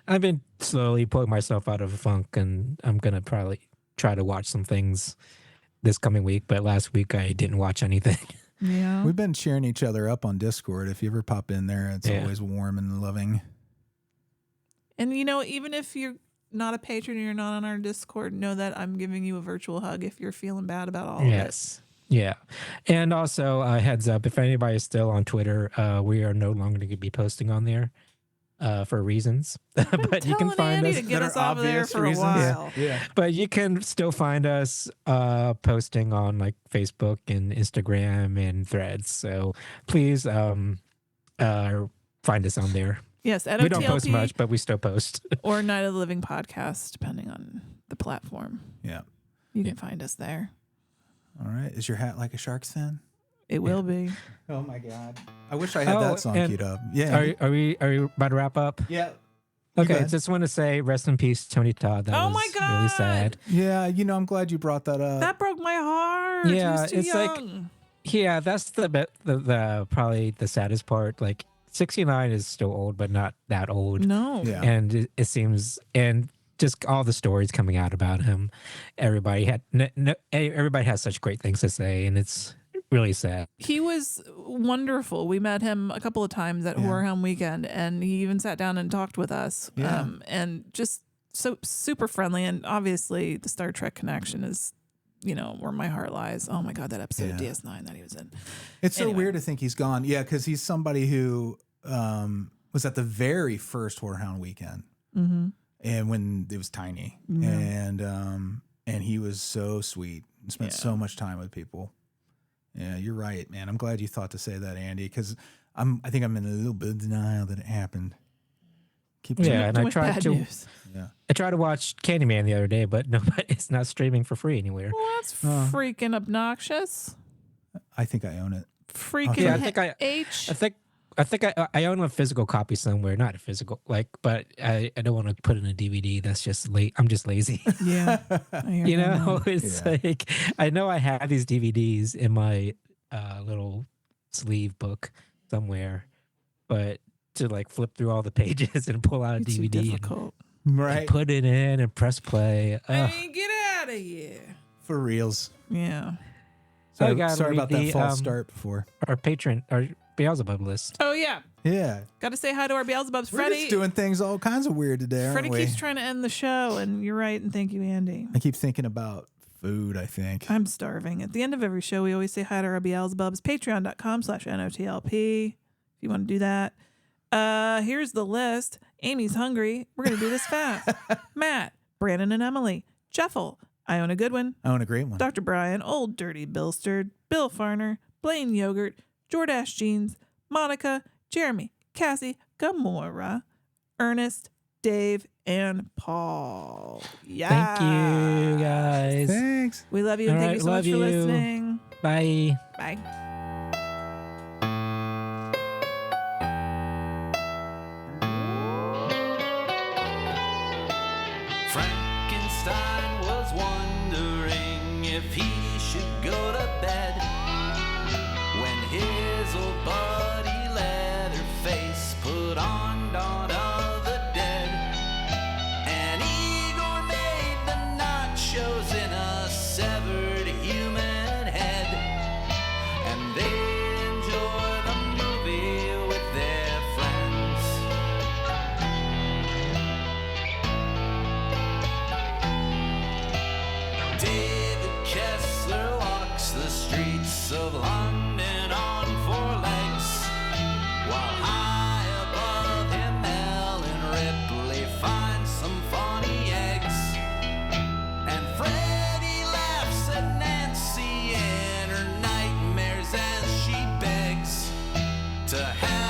[SPEAKER 4] I've been slowly pulling myself out of a funk, and I'm going to probably try to watch some things this coming week. But last week, I didn't watch anything.
[SPEAKER 3] Yeah.
[SPEAKER 2] We've been cheering each other up on Discord. If you ever pop in there, it's always warm and loving.
[SPEAKER 3] And, even if you're not a patron and you're not on our Discord, know that I'm giving you a virtual hug if you're feeling bad about all of it.
[SPEAKER 4] Yes. Yeah. And also, heads up, if anybody is still on Twitter, we are no longer going to be posting on there for reasons. But you can find
[SPEAKER 3] Andy
[SPEAKER 4] us.
[SPEAKER 3] to get
[SPEAKER 2] That
[SPEAKER 3] us
[SPEAKER 2] are
[SPEAKER 3] off of there
[SPEAKER 2] obvious
[SPEAKER 3] for
[SPEAKER 2] reasons.
[SPEAKER 3] a while.
[SPEAKER 2] Yeah.
[SPEAKER 4] But you can still find us posting on like Facebook and Instagram and Threads. So please find us on there.
[SPEAKER 3] Yes, at
[SPEAKER 4] We don't post
[SPEAKER 3] OTLP
[SPEAKER 4] much, but we still post.
[SPEAKER 3] or Night of the Living Podcast, depending on the platform.
[SPEAKER 2] Yeah.
[SPEAKER 3] You can find us there.
[SPEAKER 2] All right. Is your hat like a shark's fin?
[SPEAKER 3] It will be.
[SPEAKER 2] Oh, my God. I wish I had that song
[SPEAKER 4] and
[SPEAKER 2] queued up. Yeah.
[SPEAKER 4] Are we about to wrap up?
[SPEAKER 2] Yeah.
[SPEAKER 4] Okay,
[SPEAKER 2] ahead.
[SPEAKER 4] just want to say rest in peace, Tony Todd. That
[SPEAKER 3] Oh
[SPEAKER 4] was
[SPEAKER 3] my
[SPEAKER 4] really
[SPEAKER 3] God.
[SPEAKER 4] sad.
[SPEAKER 2] Yeah. I'm glad you brought that up.
[SPEAKER 3] That broke my heart. He
[SPEAKER 4] Yeah,
[SPEAKER 3] was too
[SPEAKER 4] it's like-
[SPEAKER 3] young.
[SPEAKER 4] Yeah, that's the probably the saddest part. Like 69 is still old, but not that old.
[SPEAKER 3] No.
[SPEAKER 2] Yeah.
[SPEAKER 4] And it seems, and just all the stories coming out about him, everybody has such great things to say, and it's really sad.
[SPEAKER 3] He was wonderful. We met him a couple of times at
[SPEAKER 2] Yeah.
[SPEAKER 3] Horror Helm Weekend, and he even sat down and talked with us.
[SPEAKER 2] Yeah.
[SPEAKER 3] And just so super friendly, and obviously the Star Trek connection is, where my heart lies. Oh my God, that episode of DS9 that he was in.
[SPEAKER 2] It's so weird to think he's gone. Yeah, because he's somebody who was at the very first Whorehound weekend, and when it was tiny, and he was so sweet and spent so much time with people. Yeah, you're right, man. I'm glad you thought to say that, Andy, because I think I'm in a little bit of denial that it happened.
[SPEAKER 4] And I tried to.
[SPEAKER 3] News.
[SPEAKER 2] Yeah,
[SPEAKER 4] I tried to watch Candyman the other day, but it's not streaming for free anywhere.
[SPEAKER 3] Well, that's freaking obnoxious.
[SPEAKER 2] I think I own it.
[SPEAKER 3] Freaking
[SPEAKER 4] I think I own a physical copy somewhere, not a physical but I don't want to put in a DVD. That's just late. I'm just lazy.
[SPEAKER 3] Yeah,
[SPEAKER 4] it's like I know I have these DVDs in my little sleeve book somewhere, but to like flip through all the pages and pull out a DVD and put it in and press play.
[SPEAKER 3] Get out of here.
[SPEAKER 2] For reals.
[SPEAKER 3] Yeah.
[SPEAKER 2] Sorry about that false start before.
[SPEAKER 4] Our patron, our Beelzebub list.
[SPEAKER 3] Oh, yeah.
[SPEAKER 2] Yeah.
[SPEAKER 3] Got to say hi to our Beelzebubs.
[SPEAKER 2] We're
[SPEAKER 3] Freddy.
[SPEAKER 2] just doing things all kinds of weird today, aren't
[SPEAKER 3] Freddy
[SPEAKER 2] we?
[SPEAKER 3] keeps trying to end the show, and you're right, and thank you, Andy.
[SPEAKER 2] I keep thinking about food, I think.
[SPEAKER 3] I'm starving. At the end of every show, we always say hi to our Beelzebubs. Patreon.com/NOTLP if you want to do that. Here's the list. Amy's hungry. We're going to do this fast. Matt, Branan and Emily, Jeffel, Iona Goodwin,
[SPEAKER 2] I own a great one.
[SPEAKER 3] Dr. Brian, Old Dirty Billstead, Bill Fahrner, Blayne Yogurt, Jordash Jeans, Monica, Jeremy, Cassie, Gamora, Ernest, Dave, and Paul. Yeah.
[SPEAKER 4] Thank you, guys.
[SPEAKER 2] Thanks.
[SPEAKER 3] We love you, and thank you so much for listening.
[SPEAKER 4] Bye.
[SPEAKER 3] Bye.
[SPEAKER 5] Frankenstein was wondering if he should go to bed when his old buddy Leatherface put on Dawn of the Dead. And Igor made the nachos in a severed human head, and they enjoy the movie with their friends. David Kessler walks the streets of London on four legs, while high above him Ellen Ripley finds some funny eggs. And Freddy laughs at Nancy in her nightmares as she begs to have